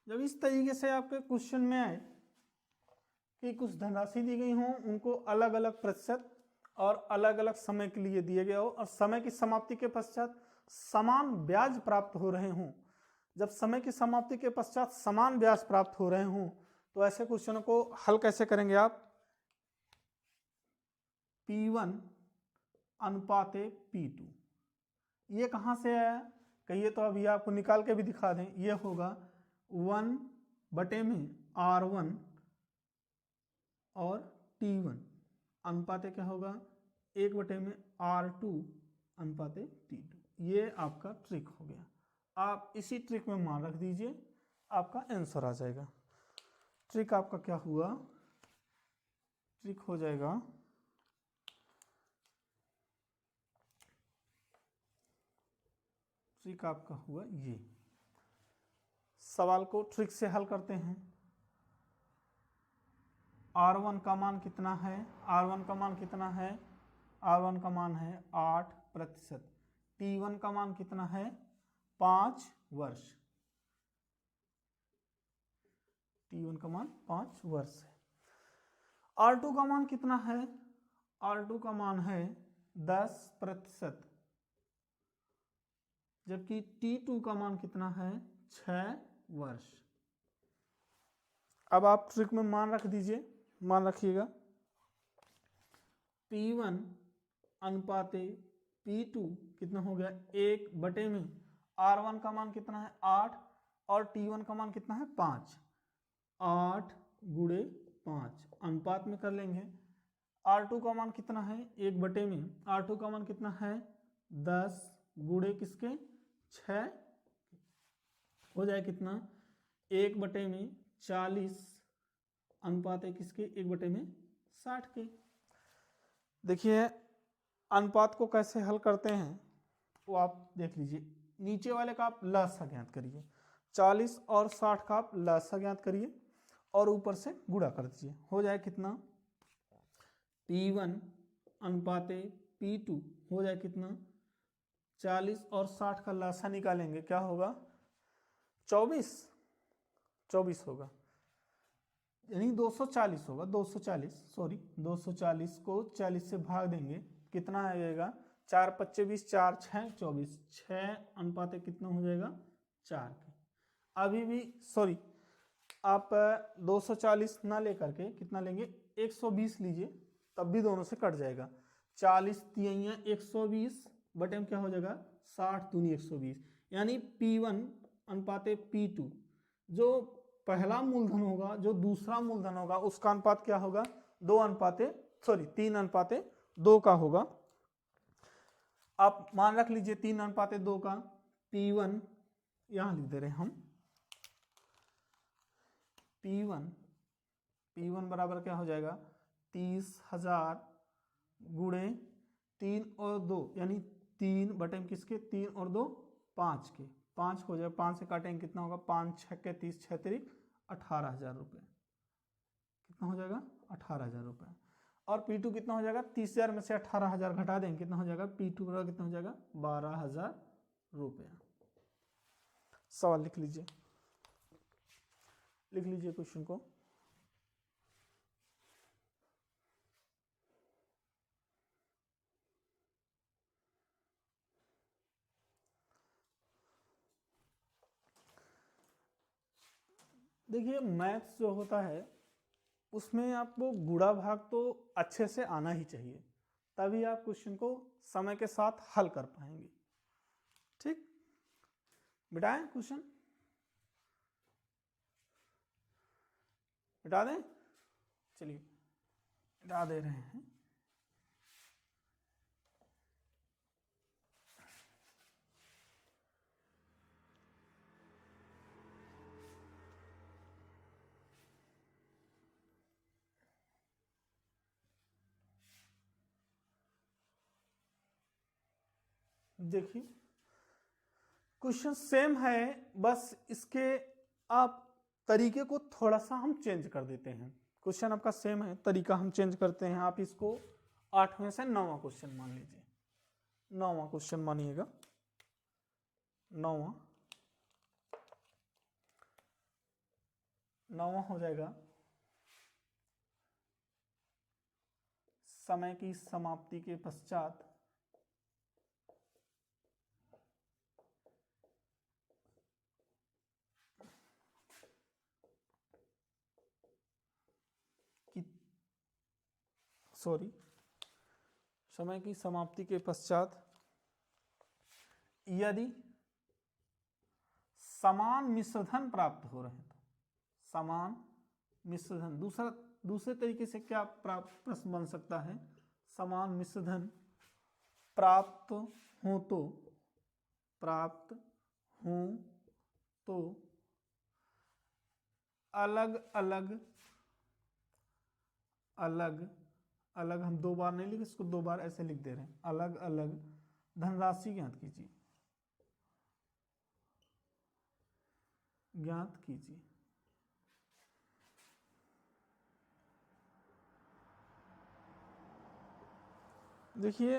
Speaker 1: जब इस तरीके से आपके क्वेश्चन में आए कि कुछ धनराशि दी गई हो, उनको अलग अलग प्रतिशत और अलग अलग समय के लिए दिए गए हो, और समय की समाप्ति के पश्चात समान ब्याज प्राप्त हो रहे हों, जब समय की समाप्ति के पश्चात समान ब्याज प्राप्त हो रहे हों, तो ऐसे क्वेश्चनों को हल कैसे करेंगे आप, P1 अनुपाते P2, ये कहाँ से आया कहिए, तो अभी आपको निकाल के भी दिखा दें, ये होगा 1 बटे में R1 और T1 अनुपाते क्या होगा 1 बटे में R2 अनुपाते T2। ये आपका ट्रिक हो गया, आप इसी ट्रिक में मान रख दीजिए, आपका आंसर आ जाएगा। ट्रिक आपका क्या हुआ, ट्रिक हो जाएगा ट्रिक आपका हुआ ये। सवाल को ट्रिक से हल करते हैं। R1 का मान कितना है, R1 का मान कितना है, R1 का मान है 8%, T1 का मान कितना है 5 वर्ष, T1 का मान 5 वर्ष है, R2 का मान कितना है? R2 का मान है 10%, जबकि T2 का मान कितना है? 6 वर्ष। अब आप ट्रिक में मान रख दीजिए, मान रखिएगा P1 अनुपाते P2 कितना हो गया? 1 में R1 का मान कितना है? 8 और T1 का मान कितना है? 5। 8 गुणे 5 अनुपात में कर लेंगे। R2 का मान कितना है? 1 में R2 का मान कितना है? 10 गुणे किसके? 6 हो जाए कितना? 1 में 40 अनुपात है किसके? 1 में 60 के। देखिए अनुपात को कैसे हल करते हैं वो आप देख लीजिए। नीचे वाले का आप लसा ज्ञात करिए, 40 और 60 का आप लसा ज्ञात करिए और ऊपर से गुणा कर दीजिए। हो जाए कितना? P1 अनुपाते P2 हो जाए कितना? 40 और 60 का लसा निकालेंगे, क्या होगा? 24 होगा, यानी 240 होगा। 240 को 40 से भाग देंगे, कितना आ जाएगा? 4 25 20, 4 6 24, 6 अनुपात कितना हो जाएगा? 4 के। अभी भी आप 240 ना लेकर के कितना लेंगे? 120 लीजिए, तब भी दोनों से कट जाएगा। 40 तिहैया 120 बटे में क्या हो जाएगा? 60 दूनी 120, यानी P1 अनुपाते P2 जो पहला मूलधन होगा, जो दूसरा मूलधन होगा, उसका अनुपात क्या होगा? 3:2 का होगा। आप मान रख लीजिए 3:2 का। P1 यहां लिख दे रहे हैं हम, P1 बराबर क्या हो जाएगा? 30,000 गुणे 3 और 2, यानी 3 बटे में किसके? 3 और 2 5 के। 5 हो जाए, 5 से काटेंगे कितना होगा? 5 6 के 30, 6 तिरिक 18,000 रुपये। कितना हो जाएगा? 18,000 रुपये। और P2 कितना हो जाएगा? 30,000 में से 18,000 घटा देंगे, कितना हो जाएगा? P2 बराबर कितना हो जाएगा? 12,000 रुपये। सवाल लिख लीजिए, लिख लीजिए क्वेश्चन को। देखिए मैथ्स जो होता है उसमें आपको गुणा भाग तो अच्छे से आना ही चाहिए, तभी आप क्वेश्चन को समय के साथ हल कर पाएंगे। ठीक, मिटाएं क्वेश्चन, मिटा दें? चलिए मिटा दे रहे हैं। देखिए क्वेश्चन सेम है, बस इसके आप तरीके को थोड़ा सा हम चेंज कर देते हैं। क्वेश्चन आपका सेम है, तरीका हम चेंज करते हैं। आप इसको 8वें से 9वां क्वेश्चन मान लीजिए। 9वां क्वेश्चन मानिएगा, 9वां हो जाएगा समय की समाप्ति के पश्चात समय की समाप्ति के पश्चात यदि समान मिश्रधन प्राप्त हो रहे हैं, तो समान मिश्रधन, दूसरे तरीके से क्या प्रश्न बन सकता है? समान मिश्रधन प्राप्त हो तो अलग हम 2 बार नहीं लिखे, इसको 2 बार ऐसे लिख दे रहे हैं। अलग अलग धनराशि ज्ञात कीजिए, देखिए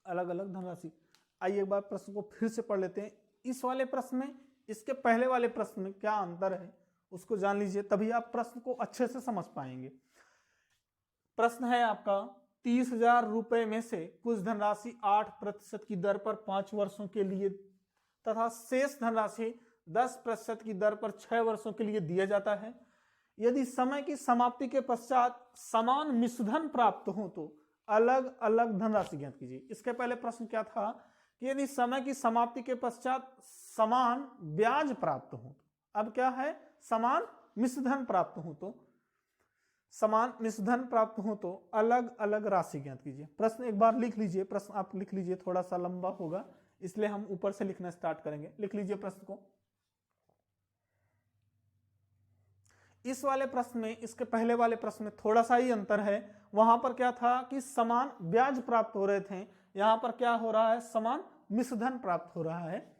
Speaker 1: अलग अलग धनराशि। आइए एक बार प्रश्न को फिर से पढ़ लेते हैं। इस वाले प्रश्न में इसके पहले वाले प्रश्न में क्या अंतर है उसको जान लीजिए, तभी आप प्रश्न को अच्छे से समझ पाएंगे। प्रश्न है आपका 30,000 रुपए में से कुछ धनराशि 8% की दर पर 5 वर्षों के लिए तथा शेष धनराशि 10% की दर पर 6 वर्षों के लिए दिया जाता है। यदि समय की समाप्ति के पश्चात समान मिश्रधन प्राप्त हो तो अलग अलग धनराशि ज्ञात कीजिए। इसके पहले प्रश्न क्या था कि यदि समय की समाप्ति के पश्चात समान ब्याज प्राप्त हो, अब क्या है, समान मिश्रधन प्राप्त हो तो, समान मिश्रधन प्राप्त हो तो अलग अलग राशि ज्ञात कीजिए। प्रश्न एक बार लिख लीजिए, प्रश्न आप लिख लीजिए, थोड़ा सा लंबा होगा इसलिए हम ऊपर से लिखना स्टार्ट करेंगे। लिख लीजिए प्रश्न को। इस वाले प्रश्न में, इसके पहले वाले प्रश्न में थोड़ा सा ही अंतर है। वहां पर क्या था कि समान ब्याज प्राप्त हो रहे थे, यहां पर क्या हो रहा है, समान मिश्रधन प्राप्त हो रहा है।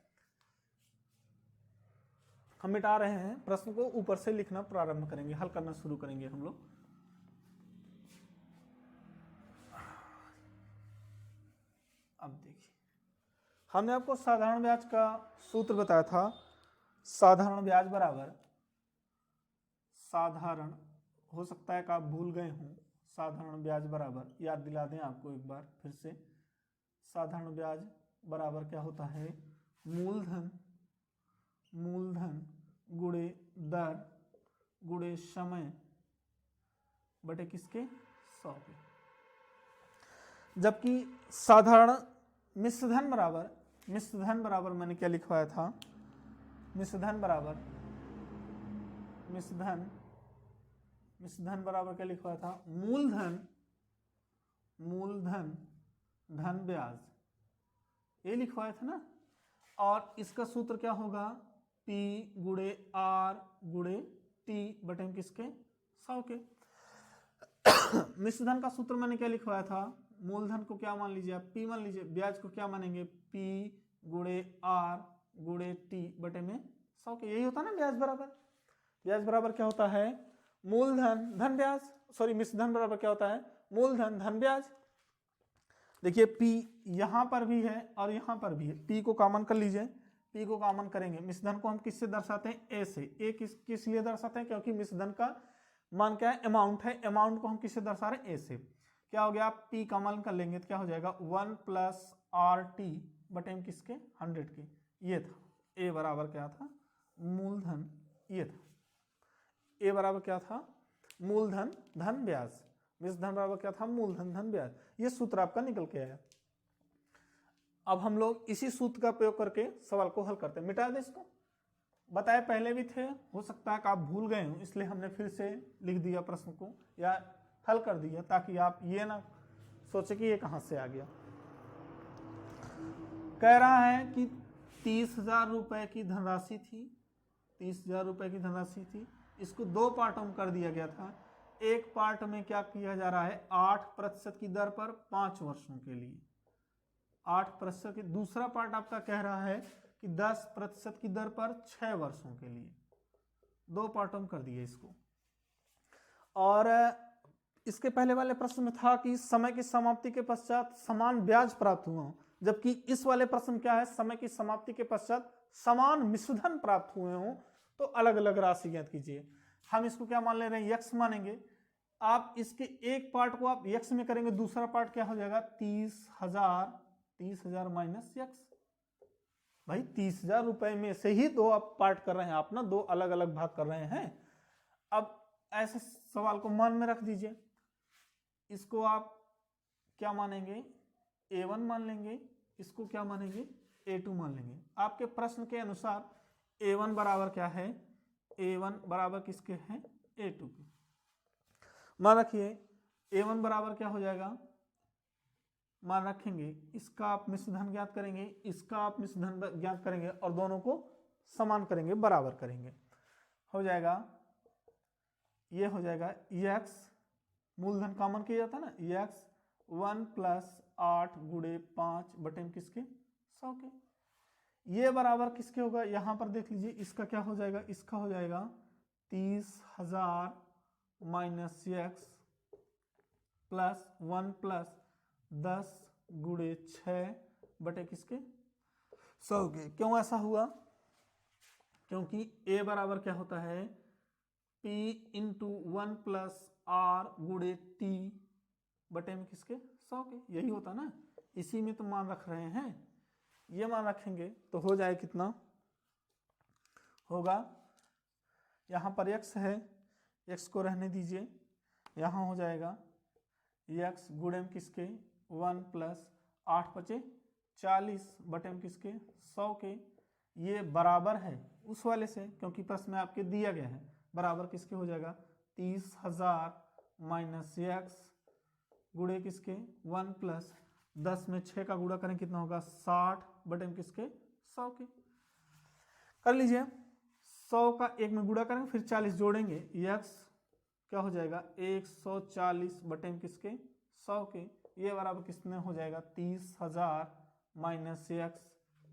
Speaker 1: हम मिटा रहे हैं प्रश्न को, ऊपर से लिखना प्रारंभ करेंगे, हल करना शुरू करेंगे हम लोग। अब देखिए, हमने आपको साधारण ब्याज का सूत्र बताया था। साधारण ब्याज बराबर, साधारण, हो सकता है कि आप भूल गए हों, साधारण ब्याज बराबर, याद दिला दें आपको एक बार फिर से। साधारण ब्याज बराबर क्या होता है, मूलधन गुणे दर गुणे समय बटे किसके, 100 के। जबकि साधारण मिश्रधन बराबर मैंने क्या लिखवाया था, मिश्रधन बराबर क्या लिखवाया था, मूलधन धन ब्याज, ये लिखवाया था ना। और इसका सूत्र क्या होगा, P गुणे R गुणे T बटे किसके, 100 के। मिश्रधन का सूत्र मैंने क्या लिखवाया था, मूलधन को क्या मान लीजिए आप, P मान लीजिए, ब्याज को क्या मानेंगे, P गुणे R गुणे T बटे में 100 के। यही होता है ना ब्याज बराबर। ब्याज बराबर क्या होता है, मूलधन धन ब्याज, सॉरी मिश्रधन बराबर क्या होता है, मूलधन धन ब्याज। देखिए P यहां पर भी है और यहां पर भी है, P को कॉमन कर लीजिए, P को कॉमन करेंगे। मिश्रधन को हम किससे दर्शाते हैं, A से। A किस लिए दर्शाते हैं, क्योंकि मिश्रधन का मान क्या है, अमाउंट है, अमाउंट को हम किससे दर्शा रहे हैं, A से। क्या हो गया, आप P कॉमन कर लेंगे तो क्या हो जाएगा, 1 + RT बटे में किसके, 100 के। ये था A बराबर क्या था, मूलधन, ये था A बराबर क्या था, मूलधन धन ब्याज। मिश्रधन बराबर क्या था, मूलधन धन ब्याज। ये सूत्र आपका निकल के आया। अब हम लोग इसी सूत्र का प्रयोग करके सवाल को हल करते हैं। मिटा दे इसको, बताए पहले भी थे, हो सकता है कि आप भूल गए हो, इसलिए हमने फिर से लिख दिया प्रश्न को या हल कर दिया, ताकि आप ये ना सोचे कि ये कहां से आ गया। कह रहा है कि 30,000 रुपए की धनराशि थी, 30,000 रुपए की धनराशि थी। इसको 2 पार्टों में कर दिया गया था। एक पार्ट में क्या किया जा रहा है, 8% की दर पर 5 वर्षों के लिए 8% की। दूसरा पार्ट आपका कह रहा है कि 10% की दर पर 6 वर्षों के लिए। 2 पार्टों में कर दिया इसको। और इसके पहले वाले प्रश्न में था कि समय की समाप्ति के पश्चात समान ब्याज प्राप्त हुआ, जबकि इस वाले प्रश्न में क्या है, समय की समाप्ति के पश्चात समान मिश्रधन प्राप्त हुए हों तो अलग अलग राशि ज्ञात कीजिए। हम इसको क्या मान ले रहे हैं, यक्स मानेंगे। आप इसके एक पार्ट को आप यक्स में करेंगे, दूसरा पार्ट क्या हो जाएगा, 30,000 माइनस यक्स। भाई 30,000 रुपए में से ही 2 आप पार्ट कर रहे हैं, आप ना 2 अलग अलग भाग कर रहे हैं। अब ऐसे सवाल को मन में रख दीजिए, इसको आप क्या मानेंगे, A1 मान लेंगे, इसको क्या मानेंगे, A2 मान लेंगे। आपके प्रश्न के अनुसार A1 बराबर क्या है, A1 बराबर किसके हैं, A2 के। मान रखिए A1 बराबर क्या हो जाएगा, मान रखेंगे, इसका आप मिश्रधन ज्ञात करेंगे, इसका आप मिश्रधन ज्ञात करेंगे और दोनों को समान करेंगे, बराबर करेंगे। हो जाएगा, ये हो जाएगा x, मूलधन कॉमन किया जाता है ना, x 1 + 8 गुणे 5 बटे में किसके, 100 के। ये बराबर किसके होगा, यहां पर देख लीजिए, इसका क्या हो जाएगा, इसका हो जाएगा 30,000 माइनस x प्लस 1 + 10 गुणे 6 बटे किसके, 100 के। क्यों ऐसा हुआ, क्योंकि A बराबर क्या होता है, P इंटू 1 प्लस आर गुड़े टी बटे में किसके 100 के, यही होता ना, इसी में तो मान रख रहे हैं, ये मान रखेंगे तो हो जाए कितना होगा, यहाँ पर x है, x को रहने दीजिए, यहाँ हो जाएगा x गुणे में किसके 1 प्लस 8 बचे 40 बटे में किसके 100 के, ये बराबर है उस वाले से, क्योंकि प्रश्न में आपके दिया गया है, बराबर किसके हो जाएगा 30,000 माइनस x गुणे किसके 1 प्लस 10 में 6 का गुणा करें कितना होगा 60 बटे में किसके 100 के, कर लीजिए 100 का 1 में गुणा करेंगे फिर 40 जोड़ेंगे, x क्या हो जाएगा 140 बटे में किसके 100 के, ये बराबर किसने हो जाएगा 30,000 माइनस x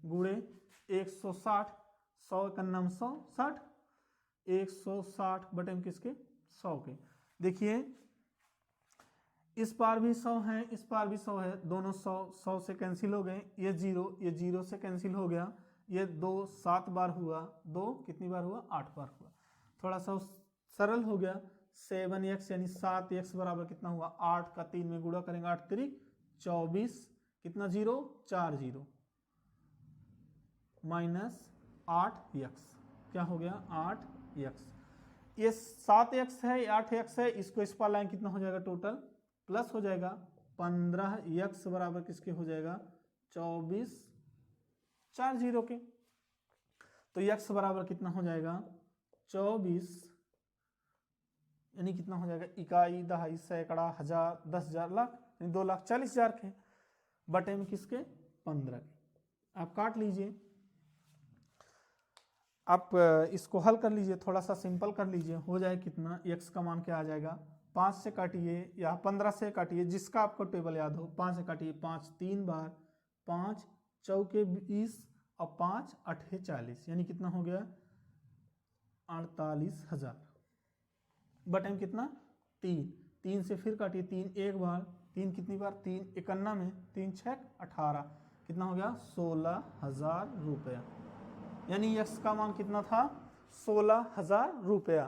Speaker 1: गुणे 160, 100 का नाम 160, 160 बटे में किसके 100 के। देखिए इस पार भी 100 है, इस पार भी 100 है, दोनों 100 से कैंसिल हो गए, ये 0 से कैंसिल हो गया, ये 2 7 बार हुआ, 2 कितनी बार हुआ 8 बार हुआ, थोड़ा सा सरल हो गया, 7x यानी 7x बराबर कितना हुआ 8 का 3 में गुणा करेंगे 8 तिरिक 24, कितना 0 4 0 माइनस 8x, क्या हो गया 8x, ये 7x है 8x है, इसको इस पार लाएं कितना हो जाएगा टोटल प्लस हो जाएगा 15x बराबर किसके हो जाएगा 24 4 0 के, तो x बराबर कितना हो जाएगा 24 यानी कितना हो जाएगा इकाई दहाई सैकड़ा हजार 10,000 लाख यानी 2,40,000 के बटे में किसके 15 के। आप काट लीजिए, आप इसको हल कर लीजिए, थोड़ा सा सिंपल कर लीजिए, हो जाए कितना x का मान क्या आ जाएगा 5 से काटिए या 15 से काटिए, जिसका आपको टेबल याद हो, 5 से काटिए 5 3 बार, 5 चौके 20 और 5 8 40 यानी कितना हो गया 48,000 बटे में कितना 3 से फिर काटिए 3 एक बार, 3 कितनी बार 3 51 में 3 6 18 कितना हो गया 16,000 रुपया, यानी x का मान कितना था 16,000 रुपया।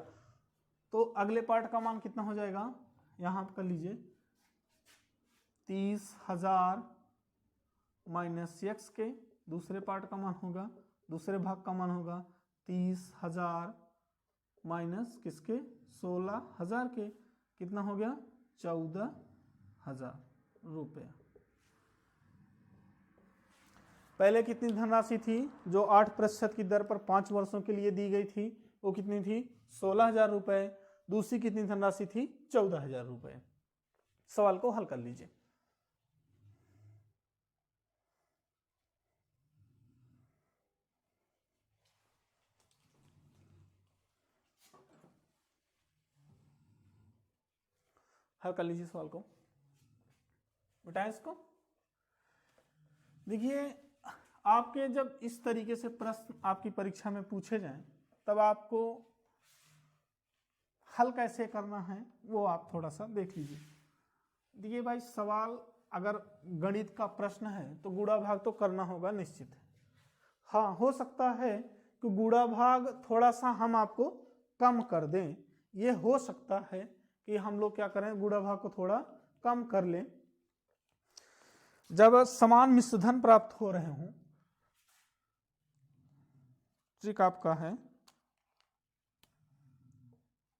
Speaker 1: तो अगले पार्ट का मान कितना हो जाएगा, यहां कर लीजिए 30,000 माइनस x के, दूसरे पार्ट का मान होगा, दूसरे भाग का मान होगा 30,000 माइनस किसके 16,000 के, कितना हो गया 14,000 रुपया। पहले कितनी धनराशि थी जो 8% की दर पर 5 वर्षों के लिए दी गई थी, वो कितनी थी 16,000 रुपए, दूसरी कितनी धनराशि थी 14,000 रुपए। सवाल को हल कर लीजिए। हल कर लीजिए सवाल को, बताएं इसको। देखिए आपके जब इस तरीके से प्रश्न आपकी परीक्षा में पूछे जाएं तब आपको हल कैसे करना है वो आप थोड़ा सा देख लीजिए। देखिए भाई सवाल अगर गणित का प्रश्न है तो गुणा भाग तो करना होगा निश्चित है, हाँ हो सकता है कि गुणा भाग थोड़ा सा हम आपको कम कर दें, ये हो सकता है कि हम लोग क्या करें गुणा भाग को थोड़ा कम कर लें। जब समान मिश्रधन प्राप्त हो रहे हों, ट्रिक आपका है,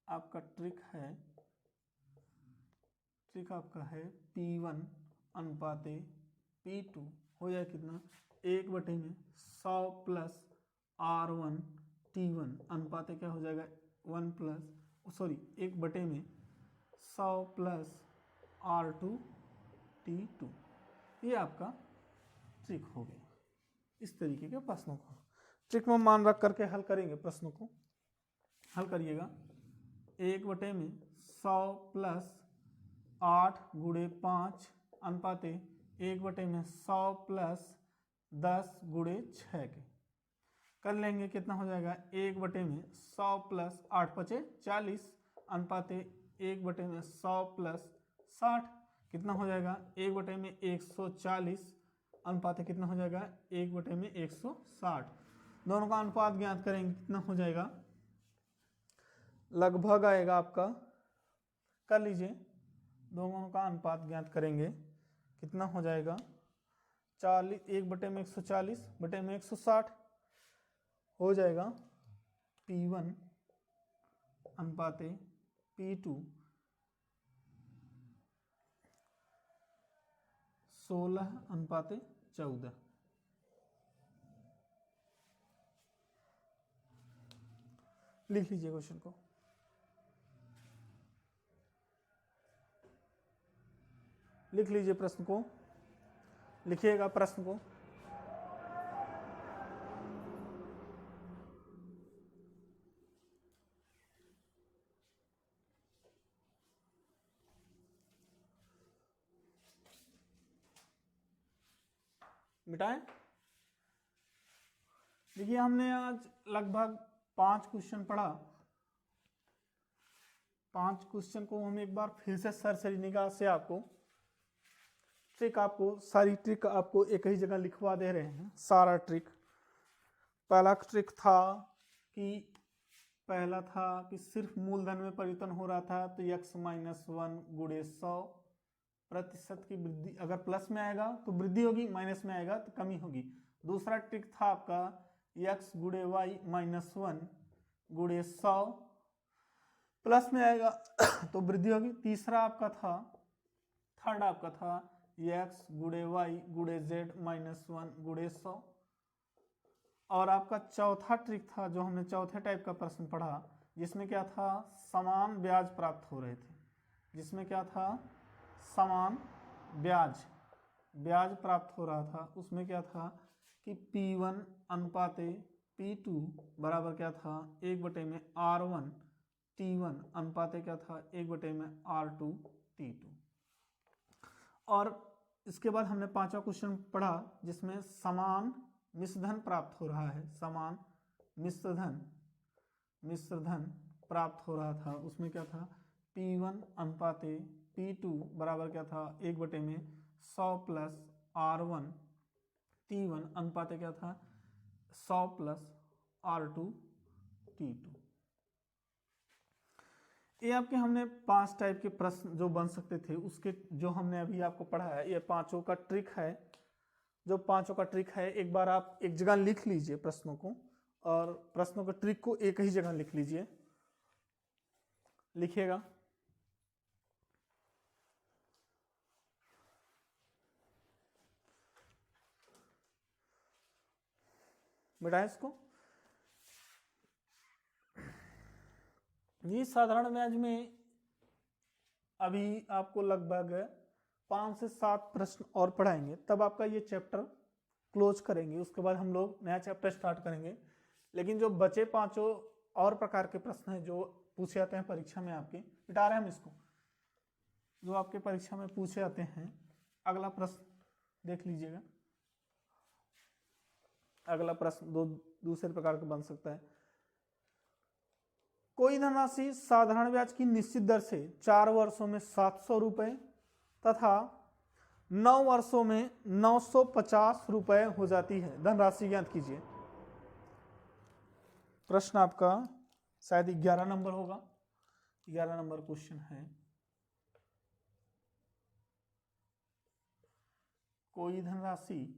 Speaker 1: आपका ट्रिक आपका है P1 अनुपाते P2 हो जाए कितना 1/100 प्लस R1 T1 अनुपाते क्या हो जाएगा 1/100 प्लस R2 T2। ये आपका ट्रिक हो गया। इस तरीके के प्रश्नों को ट्रिक में मान रख करके हल करेंगे, प्रश्नों को हल करिएगा। 1/100 प्लस 8 गुणे 5 अनुपाते 1/100 प्लस 10 गुणे 6 के कर लेंगे, कितना हो जाएगा 1/100 प्लस 8 पचे 40 अनुपाते 1/100 प्लस 60 कितना हो जाएगा 1/140 अनुपात कितना हो जाएगा 1/160। दोनों का अनुपात ज्ञात करेंगे, कितना हो जाएगा लगभग आएगा आपका, कर लीजिए, दोनों का अनुपात ज्ञात करेंगे, कितना हो जाएगा 40, 1/140 बटे में 160 हो जाएगा P1 अनुपाते P2 16:14। लिख लीजिए क्वेश्चन को। लिख लीजिए प्रश्न को, लिखिएगा प्रश्न को। मिटाएं। देखिए हमने आज लगभग 5 क्वेश्चन पढ़ा। 5 क्वेश्चन को हम एक बार फिर से सरसरी निगाह से आपको सारी ट्रिक आपको एक ही जगह लिखवा दे रहे हैं। सारा ट्रिक, पहला ट्रिक था कि सिर्फ मूलधन में परिवर्तन हो रहा था तो x-1 गुणे 100% की वृद्धि, अगर प्लस में आएगा तो वृद्धि होगी, माइनस में आएगा तो कमी होगी। दूसरा ट्रिक था आपका x गुणे y-1 गुणे 100, प्लस में आएगा तो वृद्धि होगी। तीसरा आपका था, थर्ड आपका था x गुणे y गुणे z-1 गुणे 100। और आपका चौथा ट्रिक था जो हमने चौथे टाइप का प्रश्न पढ़ा, जिसमें क्या था, समान ब्याज प्राप्त हो रहे थे। जिसमें क्या था, समान ब्याज प्राप्त हो रहा था। उसमें क्या था कि P1 अनुपाते P2 बराबर क्या था 1/R1 T1 अनुपाते क्या था 1/R2 T2। और इसके बाद हमने 5वां क्वेश्चन पढ़ा जिसमें समान मिश्रधन प्राप्त हो रहा है। समान मिश्रधन प्राप्त हो रहा था। उसमें क्या था P1 अनुपाते P2 बराबर क्या था 1/100 प्लस R1 T1 अनुपाते क्या था 100 प्लस R2 T2। ये आपके हमने 5 टाइप के प्रश्न जो बन सकते थे उसके जो हमने अभी आपको पढ़ा है, ये पांचों का ट्रिक है। जो पांचों का ट्रिक है एक बार आप एक जगह लिख लीजिए प्रश्नों को, और प्रश्नों के ट्रिक को एक ही जगह लिख लीजिए। लिखिएगा, बेटा इसको। ये साधारण ब्याज में अभी आपको लगभग 5 से 7 प्रश्न और पढ़ाएंगे, तब आपका ये चैप्टर क्लोज करेंगे। उसके बाद हम लोग नया चैप्टर स्टार्ट करेंगे। लेकिन जो बचे 5 और प्रकार के प्रश्न हैं जो पूछे जाते हैं परीक्षा में, आपके मिटा रहे हैं हम इसको, जो आपके परीक्षा में पूछे जाते हैं। अगला प्रश्न देख लीजिएगा। अगला प्रश्न दूसरे प्रकार का बन सकता है। कोई धनराशि साधारण ब्याज की निश्चित दर से 4 वर्षों में 700 रुपए तथा 9 वर्षों में 950 रुपए हो जाती है। धनराशि ज्ञात कीजिए। प्रश्न आपका शायद 11 नंबर होगा। 11 नंबर क्वेश्चन है। कोई धनराशि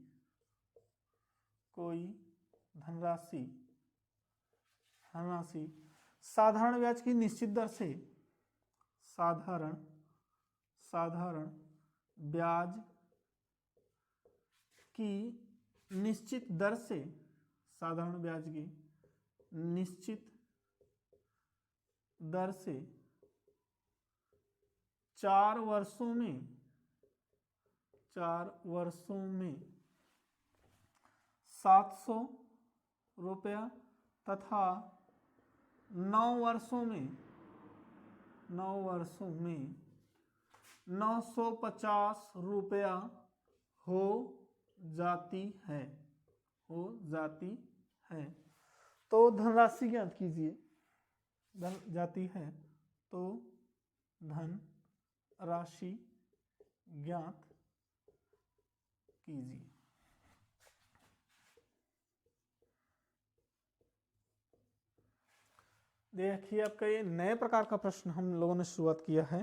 Speaker 1: साधारण ब्याज की निश्चित दर से साधारण ब्याज की निश्चित दर से साधारण ब्याज की निश्चित दर से 4 वर्षों में 700 रुपया तथा 9 वर्षों में 950 रुपया हो जाती है। तो धनराशि ज्ञात कीजिए। जाती है तो धन राशि ज्ञात कीजिए। देखिए आपका ये नए प्रकार का प्रश्न हम लोगों ने शुरुआत किया है।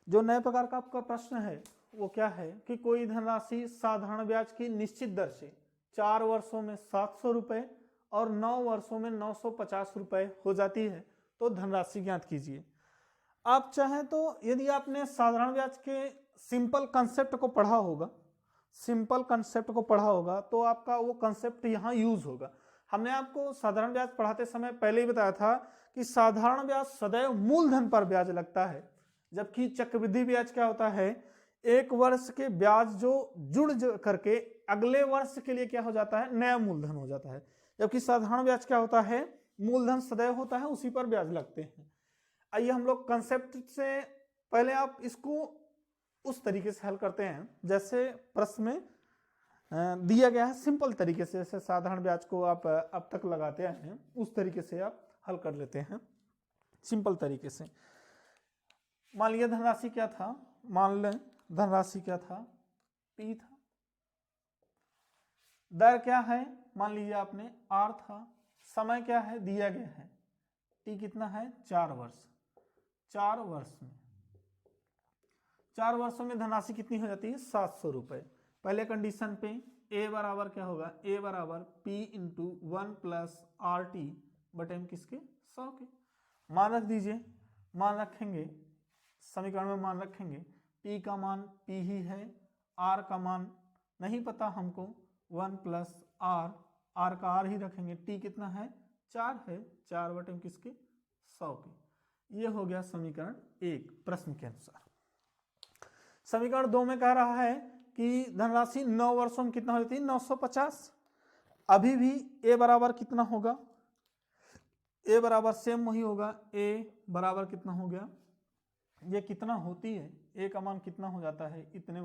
Speaker 1: जो नए प्रकार का आपका प्रश्न है वो क्या है कि कोई धनराशि साधारण ब्याज की निश्चित दर से 4 वर्षों में 700 रुपए और 9 वर्षों में 950 रुपए हो जाती है, तो धनराशि ज्ञात कीजिए। आप चाहें तो यदि आपने साधारण ब्याज के सिंपल कंसेप्ट को पढ़ा होगा, तो आपका वो कंसेप्ट यहाँ यूज होगा। हमने आपको साधारण ब्याज पढ़ाते समय पहले ही बताया था कि साधारण ब्याज सदैव मूलधन पर ब्याज लगता है, जबकि चक्रवृद्धि ब्याज क्या होता है, एक वर्ष के ब्याज जो जुड़ करके अगले वर्ष के लिए क्या हो जाता है, नया मूलधन हो जाता है। जबकि साधारण ब्याज क्या होता है, मूलधन सदैव होता है, उसी पर ब्याज लगते हैं। आइए हम लोग कंसेप्ट से पहले आप इसको उस तरीके से हल करते हैं जैसे प्रश्न में दिया गया है, सिंपल तरीके से, जैसे साधारण ब्याज को आप अब तक लगाते हैं उस तरीके से आप हल कर लेते हैं सिंपल तरीके से। मान लिया धनराशि क्या था, P था। दर क्या है, मान लीजिए आपने R था। समय क्या है, दिया गया है, T कितना है, 4 वर्ष। 4 वर्षों में धनराशि कितनी हो जाती है, 700 रुपए। पहले कंडीशन पे A बराबर क्या होगा, A बराबर P इंटू 1 प्लस RT बटे M किसके, 100 के। मान रख दीजिए, मान रखेंगे समीकरण में, मान रखेंगे P का मान P ही है, R का मान नहीं पता हमको, 1 प्लस R का R ही रखेंगे, T कितना है, 4 है, 4 बटे M किसके, 100 के। ये हो गया समीकरण 1 प्रश्न के अनुसार। समीकरण 2 में कह रहा है कि धनराशि 9 वर्षों में कितना हो जाती है, 950। अभी भी A बराबर कितना होगा, A बराबर सेम वही होगा, A बराबर कितना हो गया, ये कितना होती है, A का मान कितना हो जाता है, इतने